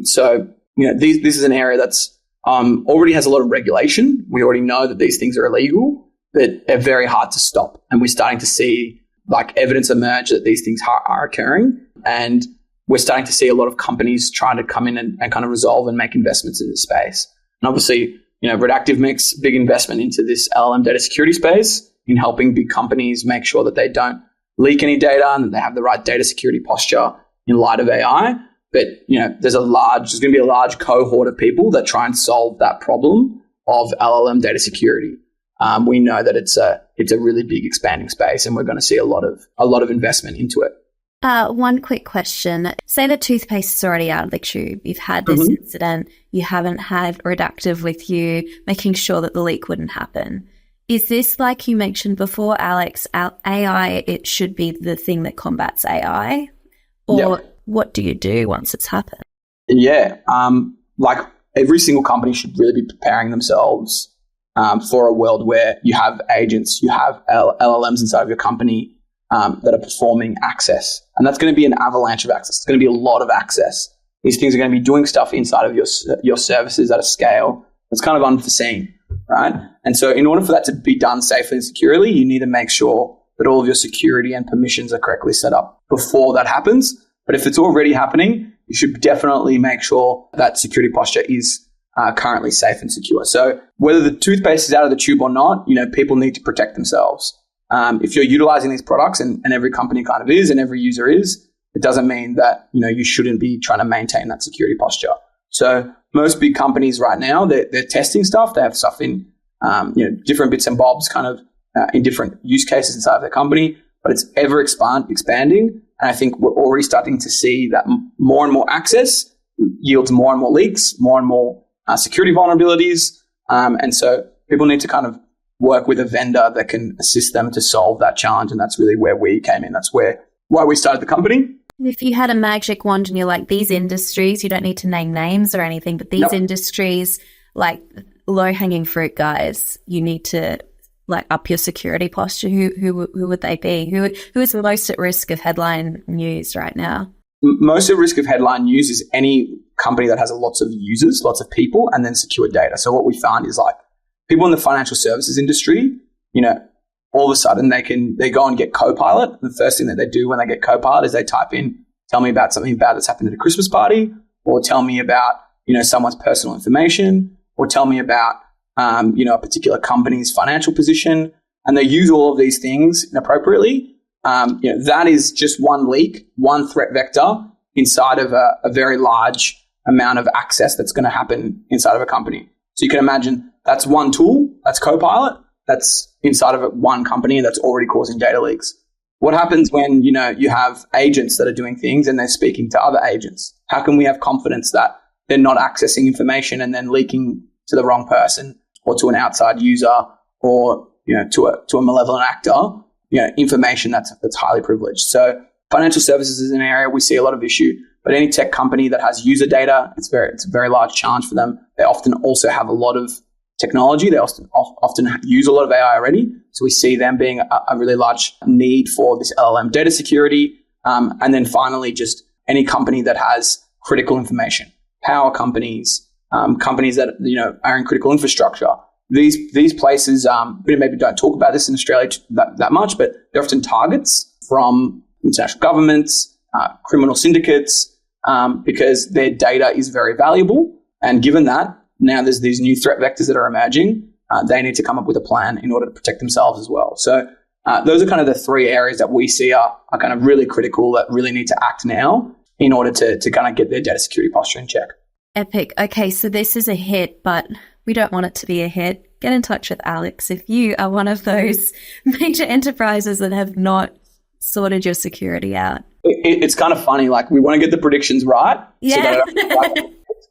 So this is an area that's already has a lot of regulation. We already know that these things are illegal, but they're very hard to stop. And we're starting to see like evidence emerge that these things are occurring, and we're starting to see a lot of companies trying to come in and kind of resolve and make investments in this space. And obviously, Redactive makes big investment into this LLM data security space in helping big companies make sure that they don't leak any data and that they have the right data security posture in light of AI. But, there's going to be a large cohort of people that try and solve that problem of LLM data security. We know that it's a really big expanding space, and we're going to see a lot of investment into it. One quick question. Say the toothpaste is already out of the tube. You've had this incident. You haven't had Redactive with you, making sure that the leak wouldn't happen. Is this, like you mentioned before, Alex, AI, it should be the thing that combats AI? Or what do you do once it's happened? Yeah. Like every single company should really be preparing themselves for a world where you have agents, you have LLMs inside of your company that are performing access. And that's going to be an avalanche of access. It's going to be a lot of access. These things are going to be doing stuff inside of your services at a scale that's kind of unforeseen, right? And so in order for that to be done safely and securely, you need to make sure that all of your security and permissions are correctly set up before that happens. But if it's already happening, you should definitely make sure that security posture is currently safe and secure. So whether the toothpaste is out of the tube or not, people need to protect themselves. If you're utilizing these products, and every company kind of is, and every user is, it doesn't mean that you shouldn't be trying to maintain that security posture. So most big companies right now, they're testing stuff. They have stuff in different bits and bobs, kind of in different use cases inside of their company, but it's ever expanding. And I think we're already starting to see that more and more access yields more and more leaks, more and more security vulnerabilities, and so people need to kind of work with a vendor that can assist them to solve that challenge. And that's really where we came in. That's why we started the company. If you had a magic wand and you're like, these industries, you don't need to name names or anything, but these industries, like low-hanging fruit guys, you need to like up your security posture. Who would they be? Who is the most at risk of headline news right now? Most at risk of headline news is any company that has lots of users, lots of people, and then secure data. So what we found is like, people in the financial services industry, all of a sudden they go and get Copilot. The first thing that they do when they get Copilot is they type in, tell me about something bad that's happened at a Christmas party, or tell me about, someone's personal information, or tell me about, a particular company's financial position. And they use all of these things inappropriately. That is just one leak, one threat vector inside of a very large amount of access that's going to happen inside of a company. So you can imagine that's one tool, that's Copilot, that's inside of one company that's already causing data leaks. What happens when, you have agents that are doing things and they're speaking to other agents? How can we have confidence that they're not accessing information and then leaking to the wrong person or to an outside user or, to a malevolent actor, information that's highly privileged? So financial services is an area we see a lot of issue, but any tech company that has user data, it's a very large challenge for them. They often also have a lot of technology. They often use a lot of AI already. So we see them being a really large need for this LLM data security. And then finally, just any company that has critical information, power companies, companies that are in critical infrastructure. These places, we maybe don't talk about this in Australia that much, but they're often targets from international governments, criminal syndicates, because their data is very valuable. And given that, now there's these new threat vectors that are emerging, they need to come up with a plan in order to protect themselves as well. So those are kind of the three areas that we see are kind of really critical that really need to act now in order to kind of get their data security posture in check. Epic. Okay, so this is a hit, but we don't want it to be a hit. Get in touch with Alex if you are one of those major enterprises that have not sorted your security out. It's kind of funny. Like, we want to get the predictions right. Yeah.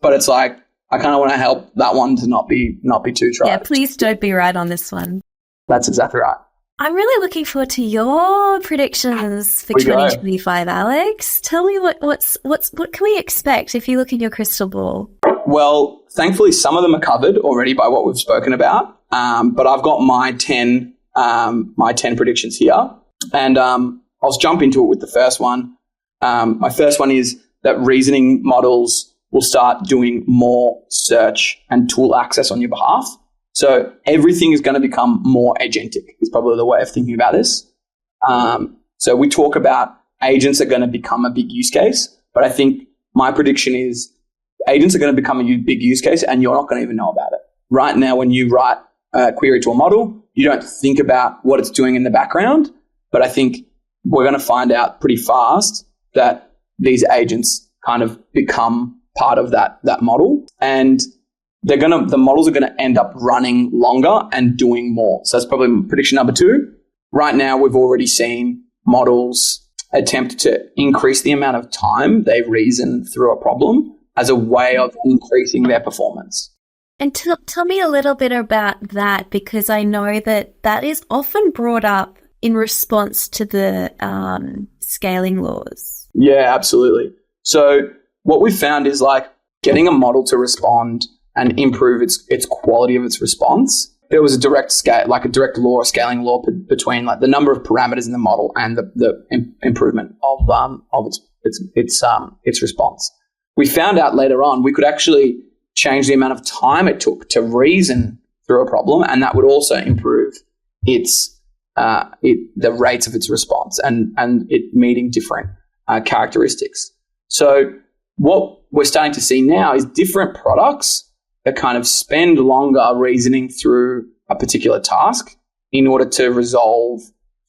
But it's like, I kind of want to help that one to not be too tried. Yeah, please don't be right on this one. That's exactly right. I'm really looking forward to your predictions for 2025, Alex. Tell me what can we expect if you look in your crystal ball? Well, thankfully, some of them are covered already by what we've spoken about. But I've got my 10 predictions here, and I'll jump into it with the first one. My first one is that reasoning models will start doing more search and tool access on your behalf. So everything is going to become more agentic is probably the way of thinking about this. So we talk about agents are going to become a big use case, but I think my prediction is agents are going to become a big use case and you're not going to even know about it. Right now, when you write a query to a model, you don't think about what it's doing in the background, but I think we're going to find out pretty fast that these agents kind of become part of that model, and the models are going to end up running longer and doing more. So that's probably prediction number 2. Right now, we've already seen models attempt to increase the amount of time they reason through a problem as a way of increasing their performance. And tell me a little bit about that, because I know that is often brought up in response to the scaling laws. Yeah, absolutely. So what we found is like getting a model to respond and improve its quality of its response. There was a direct law, scaling law between like the number of parameters in the model and the improvement of its response. We found out later on we could actually change the amount of time it took to reason through a problem, and that would also improve the rates of its response and it meeting different characteristics. So what we're starting to see now is different products that kind of spend longer reasoning through a particular task in order to resolve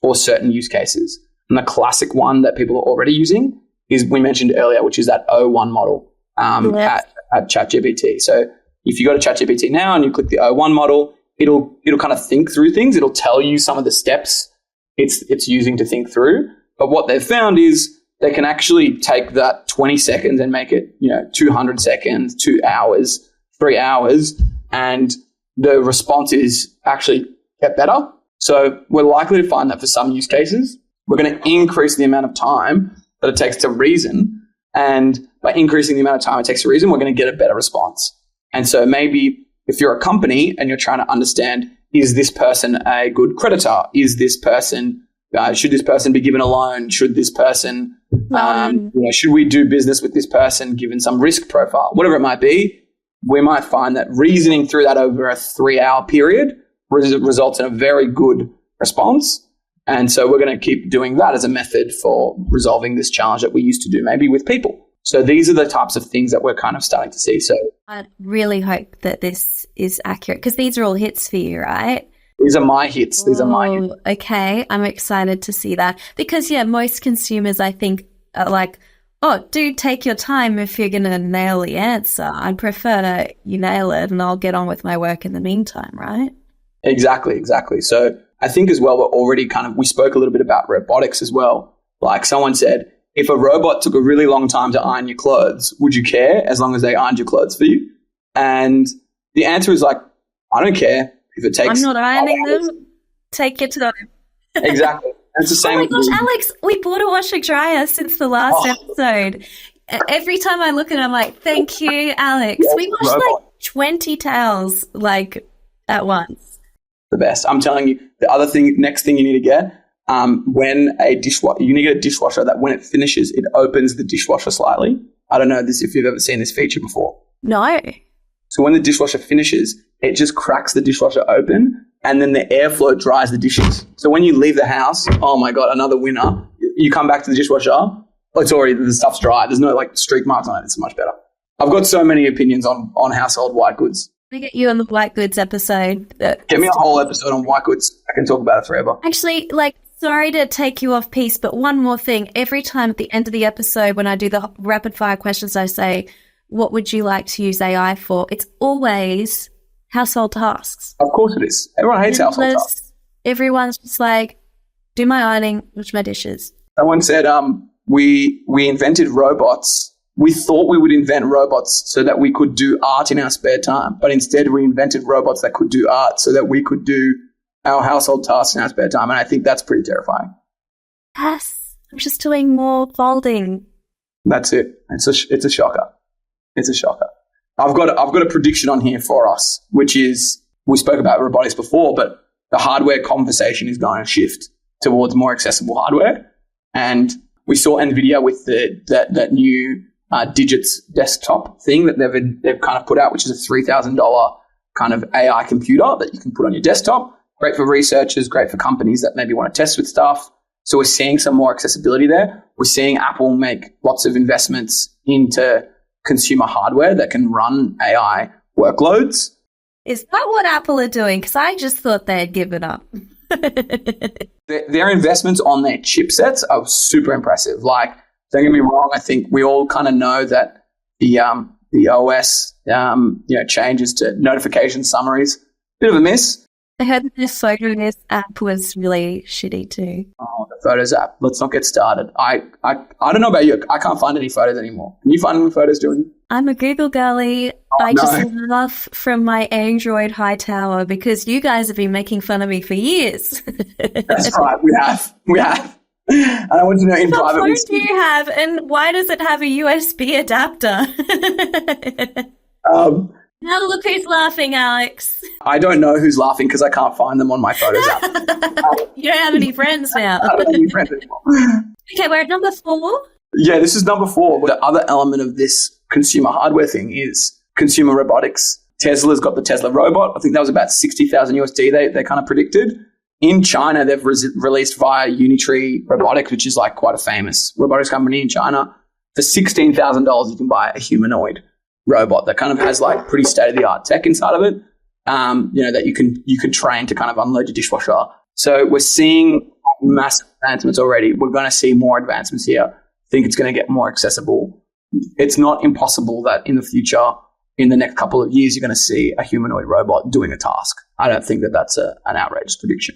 for certain use cases. And the classic one that people are already using is, we mentioned earlier, which is that O1 model at ChatGPT. So if you go to ChatGPT now and you click the O1 model, it'll kind of think through things. It'll tell you some of the steps it's using to think through. But what they've found is they can actually take that 20 seconds and make it 200 seconds, 2 hours, 3 hours, and the response is actually get better. So we're likely to find that for some use cases, we're going to increase the amount of time that it takes to reason. And by increasing the amount of time it takes to reason, we're going to get a better response. And so maybe if you're a company and you're trying to understand, is this person a good creditor? Is this person, should this person be given a loan? Should this person, should we do business with this person given some risk profile? Whatever it might be, we might find that reasoning through that over a 3-hour period results in a very good response. And so we're going to keep doing that as a method for resolving this challenge that we used to do maybe with people. So these are the types of things that we're kind of starting to see. So I really hope that this is accurate, because these are all hits for you, right? These are my hits. These are my hits. Okay. I'm excited to see that, because most consumers, I think, are like, oh, do take your time if you're going to nail the answer. I'd prefer you nail it and I'll get on with my work in the meantime, right? Exactly. So I think as well, we're already we spoke a little bit about robotics as well. Like someone said, if a robot took a really long time to iron your clothes, would you care as long as they ironed your clothes for you? And the answer is like, I don't care if it takes... I'm not ironing them. Take your time. Exactly. It's the same. Oh my gosh, Alex, we bought a washer dryer since the last episode. Every time I look at it, I'm like, thank you, Alex. We washed like 20 towels at once. The best. I'm telling you, the other thing, next thing you need to get, when you need to get a dishwasher that when it finishes, it opens the dishwasher slightly. I don't know this if you've ever seen this feature before. No. So when the dishwasher finishes, it just cracks the dishwasher open and then the airflow dries the dishes. So when you leave the house, oh my God, another winner. You come back to the dishwasher, it's already, the stuff's dry. There's no like streak marks on it. It's much better. I've got so many opinions on household white goods. We get you on the white goods episode. Get me a whole episode on white goods. I can talk about it forever. Actually, sorry to take you off piece, but one more thing. Every time at the end of the episode when I do the rapid fire questions, I say, what would you like to use AI for? It's always household tasks. Of course it is. Everyone hates household tasks. Everyone's just like, do my ironing, wash my dishes. Someone said, we invented robots. We thought we would invent robots so that we could do art in our spare time, but instead we invented robots that could do art so that we could do our household tasks in our spare time. And I think that's pretty terrifying. Yes, I'm just doing more folding. That's it. It's a shocker. It's a shocker. I've got a prediction on here for us, which is, we spoke about robotics before, but the hardware conversation is going to shift towards more accessible hardware. And we saw NVIDIA with that new Digits desktop thing that they've kind of put out, which is a $3,000 kind of AI computer that you can put on your desktop. Great for researchers, great for companies that maybe want to test with stuff. So we're seeing some more accessibility there. We're seeing Apple make lots of investments into consumer hardware that can run AI workloads. Is that what Apple are doing? Because I just thought they had given up. Their investments on their chipsets are super impressive. Like, don't get me wrong, I think we all kind of know that the OS changes to notification summaries, bit of a miss. I heard that the Photos app was really shitty too. Oh, the Photos app. Let's not get started. I don't know about you. I can't find any photos anymore. Can you find any photos doing? I'm a Google girly. I just laugh from my Android high tower because you guys have been making fun of me for years. That's right. We have. And I want to know in private. What phone do you have, and why does it have a USB adapter? Now look who's laughing, Alex. I don't know who's laughing because I can't find them on my Photos app. You don't have any friends now. I don't have any friends anymore. Okay, we're at number 4. Yeah, this is number 4. The other element of this consumer hardware thing is Consumer Robotics. Tesla's got the Tesla robot. I think that was about 60,000 USD they kind of predicted. In China, they've released via Unitree Robotics, which is like quite a famous robotics company in China. For $16,000, you can buy a humanoid robot that kind of has like pretty state-of-the-art tech inside of it, that you can train to kind of unload your dishwasher. So we're seeing massive advancements already. We're going to see more advancements here. I think it's going to get more accessible. It's not impossible that in the future, in the next couple of years, you're going to see a humanoid robot doing a task. I don't think that that's an outrageous prediction.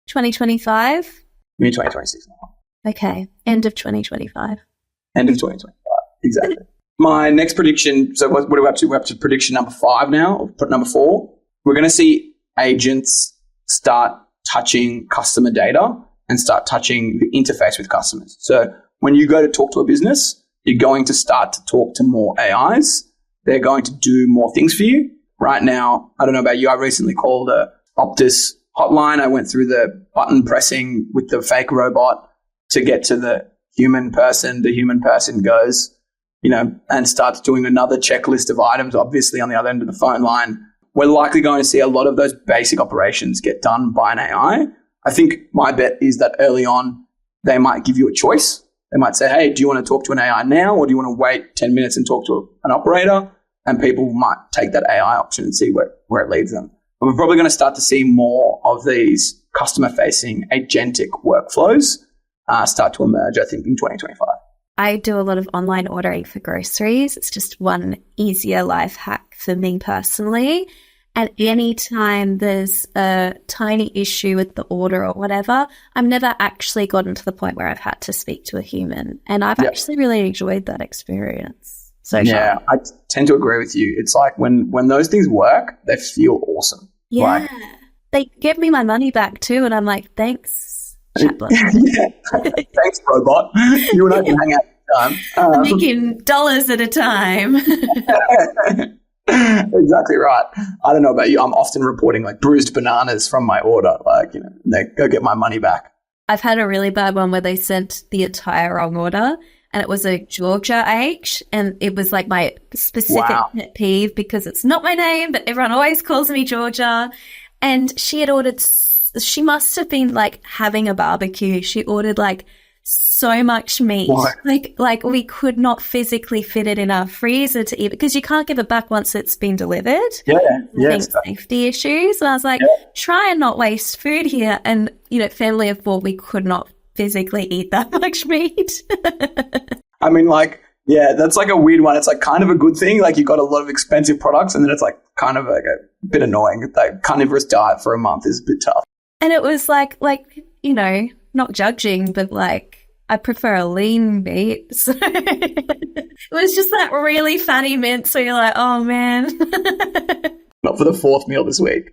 2025? Maybe 2026 now. Okay, end of 2025. End of 2025, exactly. My next prediction, so what are we up to? We're up to prediction number 5 now, or number 4. We're going to see agents start touching customer data and start touching the interface with customers. So when you go to talk to a business, you're going to start to talk to more AIs. They're going to do more things for you. Right now, I don't know about you, I recently called a Optus hotline. I went through the button pressing with the fake robot to get to the human person. The human person goes, and starts doing another checklist of items, obviously on the other end of the phone line. We're likely going to see a lot of those basic operations get done by an AI. I think my bet is that early on, they might give you a choice. They might say, hey, do you want to talk to an AI now, or do you want to wait 10 minutes and talk to an operator? And people might take that AI option and see where it leads them. But we're probably going to start to see more of these customer-facing agentic workflows start to emerge, I think, in 2025. I do a lot of online ordering for groceries. It's just one easier life hack for me personally. And anytime there's a tiny issue with the order or whatever, I've never actually gotten to the point where I've had to speak to a human. And I've actually really enjoyed that experience. So yeah, I tend to agree with you. It's like when those things work, they feel awesome. Yeah. They give me my money back too. And I'm like, thanks, Chaplin. Thanks, robot. You and I can hang out. I'm making dollars at a time. Exactly right. I don't know about you. I'm often reporting like bruised bananas from my order. Like, they go get my money back. I've had a really bad one where they sent the entire wrong order and it was a Georgia H, and it was like my specific pet peeve because it's not my name, but everyone always calls me Georgia. And she had ordered, she must have been like having a barbecue. She ordered like so much meat. What? Like we could not physically fit it in our freezer to eat because you can't give it back once it's been delivered. Yeah. Safety issues. And I was like, try and not waste food here. And, family of 4, we could not physically eat that much meat. I mean, that's like a weird one. It's like kind of a good thing. Like you got a lot of expensive products and then it's like kind of like a bit annoying. Like carnivorous diet for a month is a bit tough. And it was like, not judging, but like I prefer a lean meat. So it was just that really fatty mint. So you're like, oh man. Not for the 4th meal this week.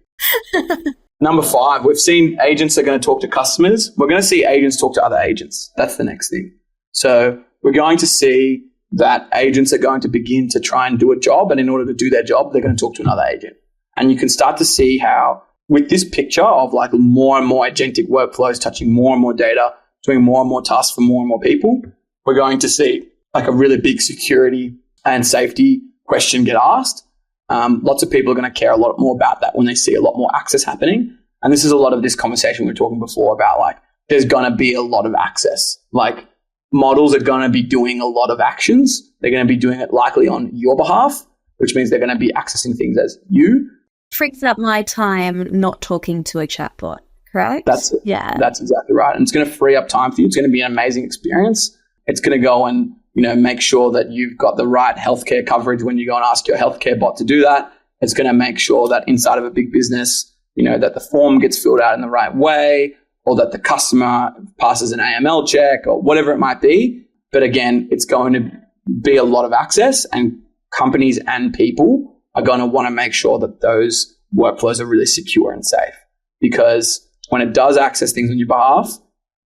Number 5, we've seen agents are going to talk to customers. We're going to see agents talk to other agents. That's the next thing. So we're going to see that agents are going to begin to try and do a job. And in order to do their job, they're going to talk to another agent. And you can start to see how with this picture of like more and more agentic workflows touching more and more data, doing more and more tasks for more and more people, we're going to see like a really big security and safety question get asked. Lots of people are going to care a lot more about that when they see a lot more access happening. And this is a lot of this conversation we were talking before about like there's going to be a lot of access. Like models are going to be doing a lot of actions. They're going to be doing it likely on your behalf, which means they're going to be accessing things as you. Freaks up my time not talking to a chatbot, correct? That's it. Yeah. That's exactly right. And it's going to free up time for you. It's going to be an amazing experience. It's going to go and make sure that you've got the right healthcare coverage when you go and ask your healthcare bot to do that. It's going to make sure that inside of a big business, that the form gets filled out in the right way, or that the customer passes an AML check or whatever it might be. But again, it's going to be a lot of access, and companies and people are going to want to make sure that those workflows are really secure and safe. Because when it does access things on your behalf,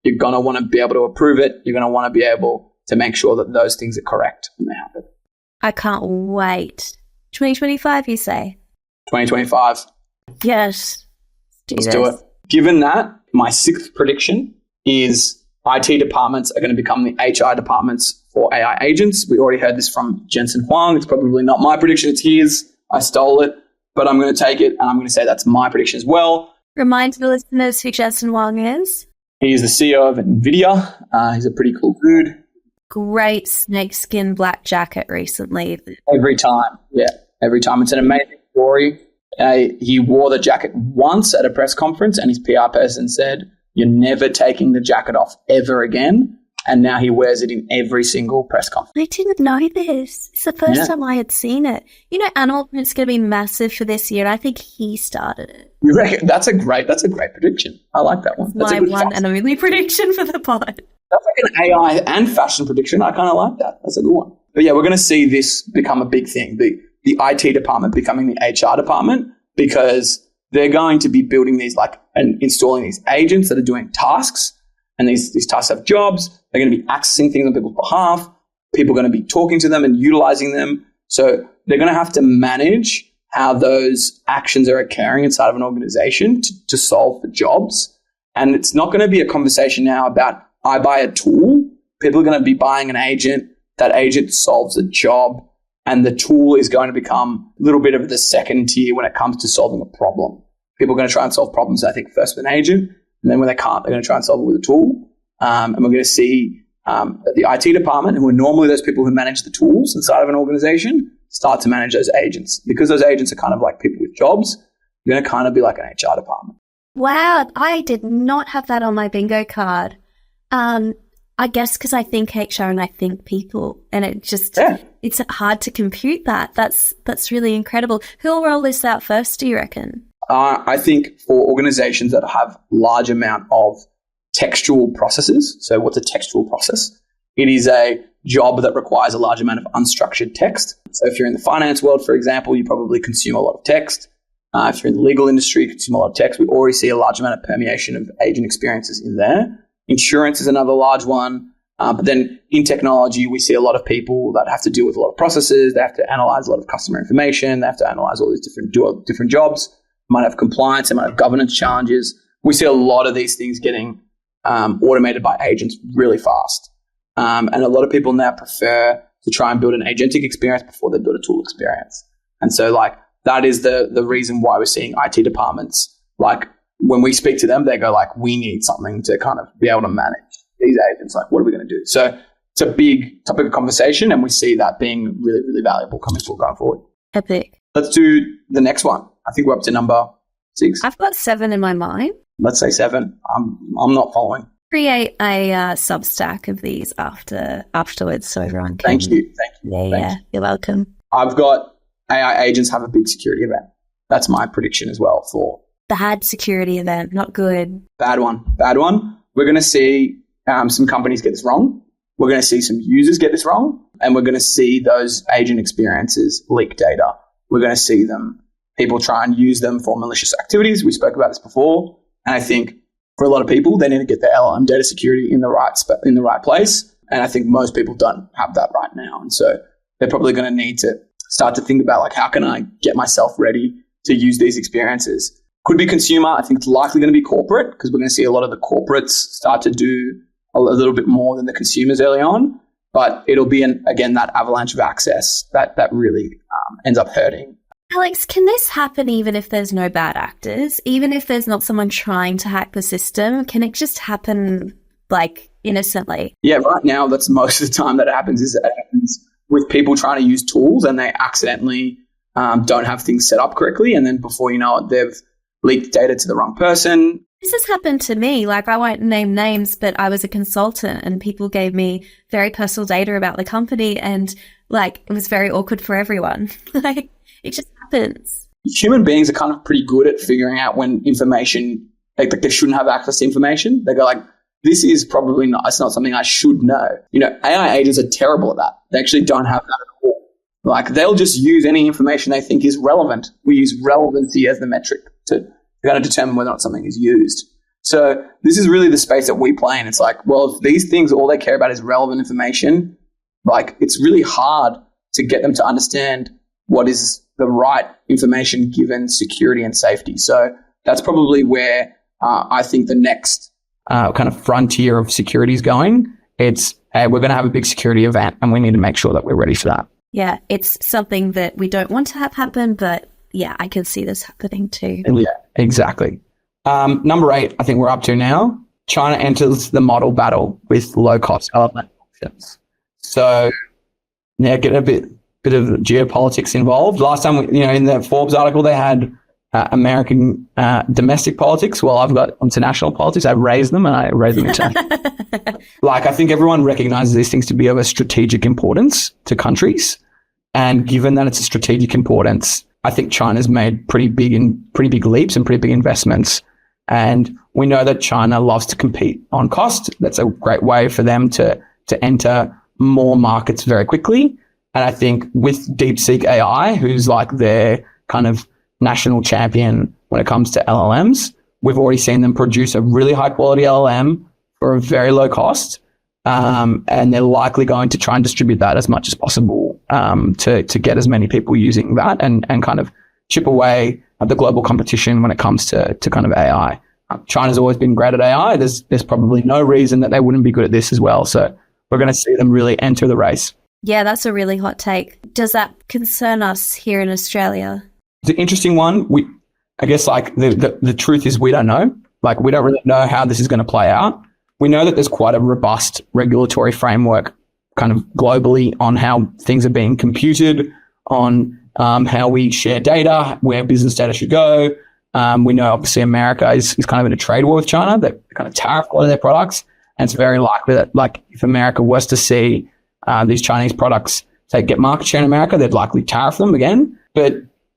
you're going to want to be able to approve it. You're going to want to be able to make sure that those things are correct when they happen. I can't wait. 2025, you say? 2025. Yes. Let's do it. Given that, my 6th prediction is IT departments are going to become the HR departments for AI agents. We already heard this from Jensen Huang. It's probably not my prediction. It's his. I stole it, but I'm going to take it and I'm going to say that's my prediction as well. Remind the listeners who Jensen Huang is. He is the CEO of NVIDIA. He's a pretty cool dude. Great snakeskin black jacket recently. Every time. Yeah, every time. It's an amazing story. He wore the jacket once at a press conference and his PR person said, "You're never taking the jacket off ever again." And now he wears it in every single press conference. I didn't know this. It's the first time I had seen it. Animal print's going to be massive for this year. I think he started it. You reckon? That's a great prediction. I like that one. That's my one and only prediction for the pod. That's like an AI and fashion prediction. I kind of like that. That's a good one. But yeah, we're going to see this become a big thing. The IT department becoming the HR department, because they're going to be building these and installing these agents that are doing tasks. And these tasks have jobs. They're going to be accessing things on people's behalf. People are going to be talking to them and utilizing them. So they're going to have to manage how those actions are occurring inside of an organization to solve for jobs. And it's not going to be a conversation now about I buy a tool. People are going to be buying an agent. That agent solves a job. And the tool is going to become a little bit of the second tier when it comes to solving a problem. People are going to try and solve problems, I think, first with an agent. And then when they can't, they're going to try and solve it with a tool. And we're going to see the IT department, who are normally those people who manage the tools inside of an organization, start to manage those agents. Because those agents are kind of like people with jobs, they're going to kind of be like an HR department. Wow, I did not have that on my bingo card. I guess because I think HR and I think people, and it's hard to compute that. That's really incredible. Who'll roll this out first, do you reckon? I think for organizations that have large amount of textual processes. So what's a textual process? It is a job that requires a large amount of unstructured text. So if you're in the finance world, for example, you probably consume a lot of text. If you're in the legal industry, you consume a lot of text. We already see a large amount of permeation of agent experiences in there. Insurance is another large one. But then in technology, we see a lot of people that have to deal with a lot of processes. They have to analyze a lot of customer information. They have to analyze all these different jobs. They might have compliance. They might have governance challenges. We see a lot of these things getting automated by agents really fast. And a lot of people now prefer to try and build an agentic experience before they build a tool experience. And so like that is the reason why we're seeing IT departments, like when we speak to them, they go like, we need something to kind of be able to manage these agents. Like, what are we going to do? So it's a big topic of conversation, and we see that being really, really valuable going forward. Epic. Let's do the next one. I think we're up to number 6. I've got 7 in my mind. Let's say 7. I'm not following. Create a Substack of these afterwards, so everyone can. Thank you. Yeah. You're welcome. I've got AI agents have a big security event. That's my prediction as well for bad security event. Not good. Bad one. We're going to see some companies get this wrong. We're going to see some users get this wrong, and we're going to see those agent experiences leak data. We're going to see people try and use them for malicious activities. We spoke about this before, and I think for a lot of people, they need to get their LLM data security in the right place. And I think most people don't have that right now. And so they're probably going to need to start to think about like, how can I get myself ready to use these experiences? Could be consumer. I think it's likely going to be corporate, because we're going to see a lot of the corporates start to do a little bit more than the consumers early on. But it'll be, again, that avalanche of access that really ends up hurting. Alex, can this happen even if there's no bad actors? Even if there's not someone trying to hack the system? Can it just happen like innocently? Yeah, right now that's most of the time that it happens with people trying to use tools and they accidentally don't have things set up correctly. And then before you know it, they've leaked data to the wrong person. This has happened to me. Like, I won't name names, but I was a consultant and people gave me very personal data about the company, and like it was very awkward for everyone. Like, it just happens. Human beings are kind of pretty good at figuring out when information, like they shouldn't have access to information. They go like, this is probably not, it's not something I should know. You know, AI agents are terrible at that. They actually don't have that at all. Like, they'll just use any information they think is relevant. We use relevancy as the metric to kind of determine whether or not something is used. So this is really the space that we play in. It's like, well, if these things, all they care about is relevant information, like it's really hard to get them to understand what is the right information given security and safety. So that's probably where I think the next kind of frontier of security is going. It's, hey, we're going to have a big security event and we need to make sure that we're ready for that. Yeah, it's something that we don't want to have happen, but yeah, I can see this happening too. Yeah, exactly. Number 8, I think we're up to now. China enters the model battle with low-cost LLM options. So now get a bit of geopolitics involved. Last time, in the Forbes article, they had American domestic politics. Well, I've got international politics. I raise them and I raise them in turn. Like, I think everyone recognizes these things to be of a strategic importance to countries. And given that it's a strategic importance, I think China's made pretty big leaps and pretty big investments. And we know that China loves to compete on cost. That's a great way for them to enter more markets very quickly. And I think with DeepSeek AI, who's like their kind of national champion when it comes to LLMs, we've already seen them produce a really high quality LLM for a very low cost. And they're likely going to try and distribute that as much as possible to get as many people using that and kind of chip away at the global competition when it comes to kind of AI. China's always been great at AI. There's probably no reason that they wouldn't be good at this as well. So we're going to see them really enter the race. Yeah, that's a really hot take. Does that concern us here in Australia? It's an interesting one. I guess like the truth is we don't know. Like, we don't really know how this is going to play out. We know that there's quite a robust regulatory framework kind of globally on how things are being computed, on how we share data, where business data should go. We know obviously America is kind of in a trade war with China. They kind of tariff a lot of their products. And it's very likely that, like, if America was to see these Chinese products get market share in America, they'd likely tariff them again. But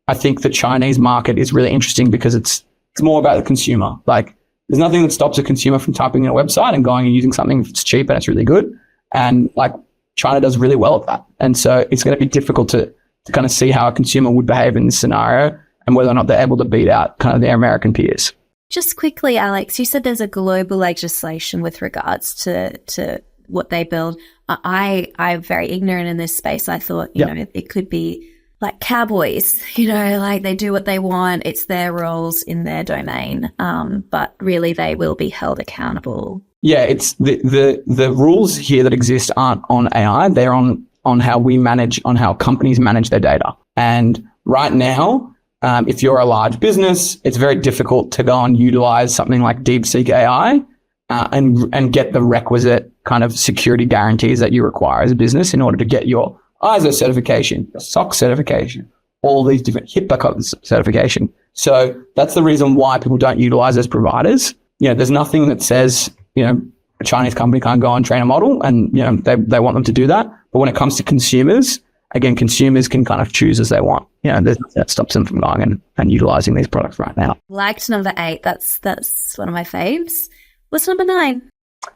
I think the Chinese market is really interesting because it's more about the consumer. Like, there's nothing that stops a consumer from typing in a website and going and using something if it's cheap and it's really good. And like, China does really well at that. And so it's going to be difficult to kind of see how a consumer would behave in this scenario and whether or not they're able to beat out kind of their American peers. Just quickly, Alex, you said there's a global legislation with regards to what they build. I'm very ignorant in this space. I thought, you know, it could be like cowboys, you know, like they do what they want. It's their roles in their domain. But really they will be held accountable. Yeah, it's the rules here that exist aren't on AI. They're on how companies manage their data. And right now, if you're a large business, it's very difficult to go and utilize something like DeepSeek AI and get the requisite kind of security guarantees that you require as a business in order to get your ISO certification, your SOC certification, all these different HIPAA certification. So that's the reason why people don't utilize those providers. You know, there's nothing that says, you know, a Chinese company can't go and train a model and, you know, they want them to do that. But when it comes to consumers, again, consumers can kind of choose as they want. You know, that stops them from going and utilizing these products right now. Liked number 8. That's one of my faves. What's number 9?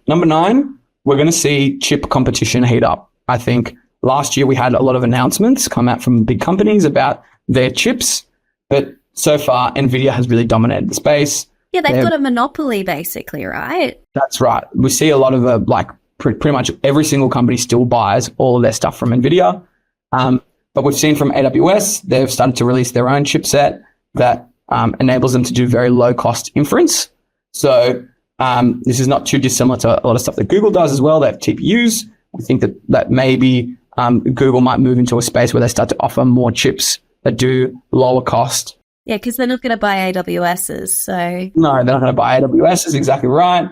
Number 9, we're going to see chip competition heat up. I think last year we had a lot of announcements come out from big companies about their chips, but so far NVIDIA has really dominated the space. Yeah, they've got a monopoly basically, right? That's right. We see a lot of pretty much every single company still buys all of their stuff from NVIDIA. But we've seen from AWS, they've started to release their own chipset that enables them to do very low cost inference. So this is not too dissimilar to a lot of stuff that Google does as well. They have TPUs. We think that maybe Google might move into a space where they start to offer more chips that do lower cost. Yeah, because they're not going to buy AWSs. So no, they're not going to buy AWSs. Exactly right.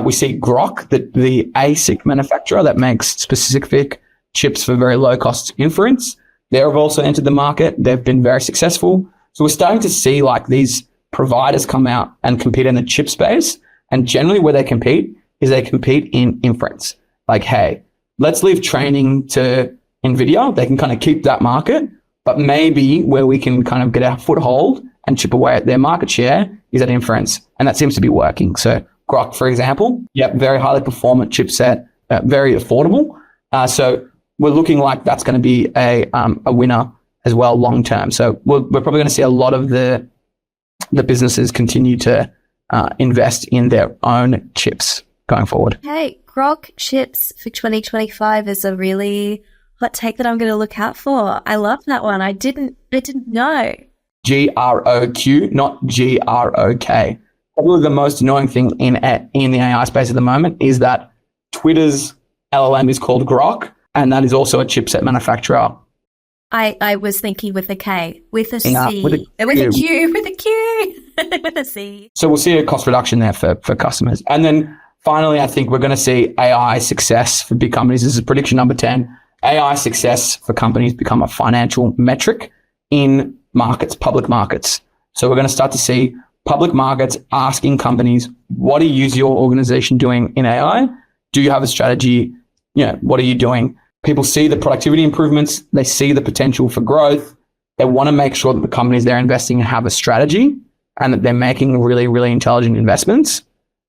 We see Grok, the ASIC manufacturer that makes specific chips for very low cost inference. They've also entered the market. They've been very successful. So we're starting to see like these providers come out and compete in the chip space. And generally where they compete is they compete in inference. Like, hey, let's leave training to NVIDIA. They can kind of keep that market. But maybe where we can kind of get our foothold and chip away at their market share is at inference. And that seems to be working. So Grok, for example, very highly performant chipset, very affordable. So we're looking like that's going to be a winner as well long term. So we're probably going to see a lot of the businesses continue to invest in their own chips going forward. Hey, Grok chips for 2025 is a really hot take that I'm going to look out for. I love that one. I didn't know. GROQ, not GROK. Probably the most annoying thing in the AI space at the moment is that Twitter's LLM is called Grok, and that is also a chipset manufacturer. I was thinking with a K, with a C, with a Q, with a C. So we'll see a cost reduction there for customers. And then finally, I think we're going to see AI success for big companies. This is prediction number 10. AI success for companies become a financial metric in markets, public markets. So we're going to start to see public markets asking companies, what is your organization doing in AI? Do you have a strategy? You know, what are you doing? People see the productivity improvements. They see the potential for growth. They want to make sure that the companies they're investing in have a strategy and that they're making really, really intelligent investments,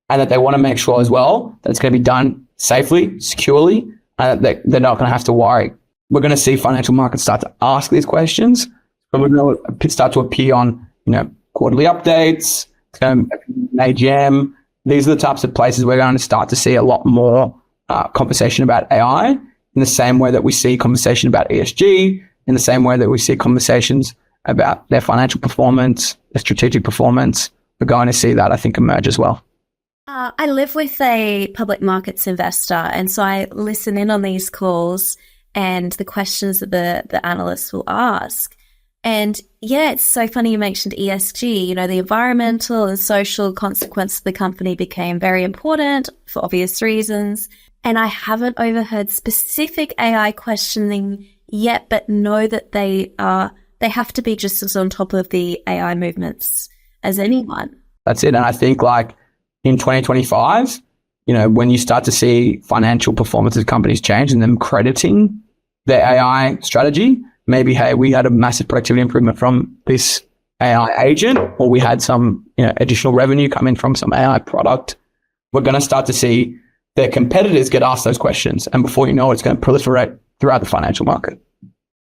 and that they want to make sure as well that it's going to be done safely, securely, and that they're not going to have to worry. We're going to see financial markets start to ask these questions, but we're going to start to appear on, you know, quarterly updates, AGM. These are the types of places we're going to start to see a lot more conversation about AI, in the same way that we see conversation about ESG, in the same way that we see conversations about their financial performance, their strategic performance. We're going to see that, I think, emerge as well. I live with a public markets investor, and so I listen in on these calls and the questions that the analysts will ask. And yeah, it's so funny you mentioned ESG. You know, the environmental and social consequence of the company became very important for obvious reasons. And I haven't overheard specific AI questioning yet, but know that they have to be just as on top of the AI movements as anyone. That's it. And I think like in 2025, you know, when you start to see financial performance of companies change and them crediting their AI strategy, maybe, hey, we had a massive productivity improvement from this AI agent, or we had some, you know, additional revenue coming from some AI product. We're going to start to see their competitors get asked those questions. And before you know it, it's going to proliferate throughout the financial market.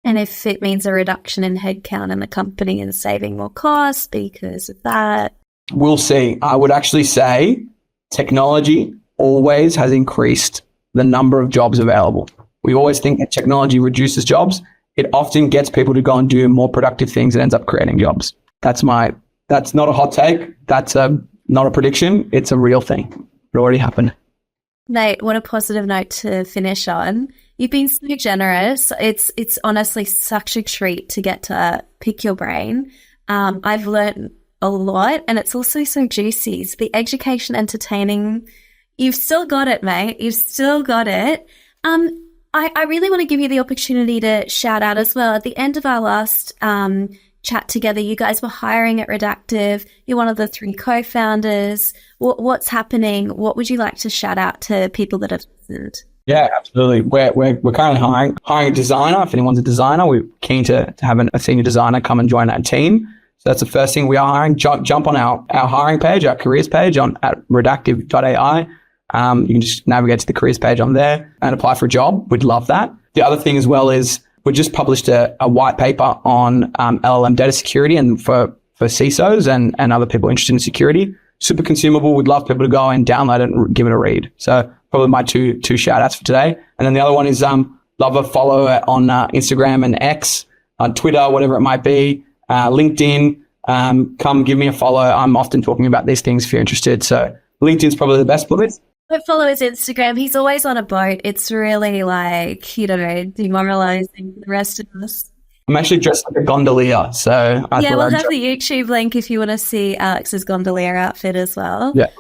And if it means a reduction in headcount in the company and saving more costs because of that? We'll see. I would actually say technology always has increased the number of jobs available. We always think that technology reduces jobs. It often gets people to go and do more productive things and ends up creating jobs. That's not a hot take. That's not a prediction. It's a real thing. It already happened. Nate, what a positive note to finish on. You've been so generous. It's honestly such a treat to get to pick your brain. I've learned a lot, and it's also so juicy. So the education, entertaining, you've still got it, mate. You've still got it. I really want to give you the opportunity to shout out as well. At the end of our last chat together, you guys were hiring at Redactive. You're one of the 3 co-founders. What's happening? What would you like to shout out to people that have listened? Yeah, absolutely. We're currently hiring a designer. If anyone's a designer, we're keen to have a senior designer come and join our team. So that's the first thing we are hiring. Jump on our hiring page, our careers page at redactive.ai. You can just navigate to the careers page on there and apply for a job. We'd love that. The other thing as well is we just published a white paper on LLM data security and for CISOs and other people interested in security. Super consumable. We'd love people to go and download it and give it a read. So probably my two shout outs for today. And then the other one is love a follow on Instagram and X, on Twitter, whatever it might be, LinkedIn. Come give me a follow. I'm often talking about these things if you're interested. So LinkedIn's probably the best place. I follow his Instagram. He's always on a boat. It's really like, demoralizing for the rest of us. I'm actually dressed like a gondolier. So we'll have the YouTube link if you want to see Alex's gondolier outfit as well. Yeah.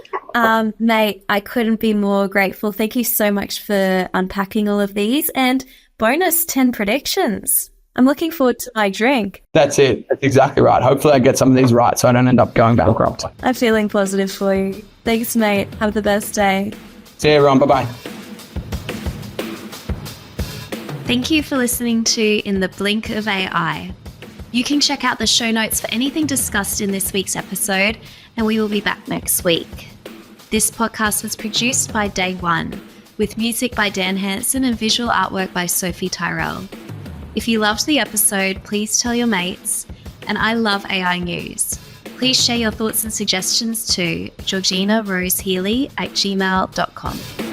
Mate, I couldn't be more grateful. Thank you so much for unpacking all of these. And bonus 10 predictions. I'm looking forward to my drink. That's it. That's exactly right. Hopefully I get some of these right so I don't end up going bankrupt. I'm feeling positive for you. Thanks, mate. Have the best day. See you, everyone. Bye-bye. Thank you for listening to In the Blink of AI. You can check out the show notes for anything discussed in this week's episode, and we will be back next week. This podcast was produced by Day One, with music by Dan Hansen and visual artwork by Sophie Tyrell. If you loved the episode, please tell your mates. And I love AI news. Please share your thoughts and suggestions to georginarosehealy@gmail.com.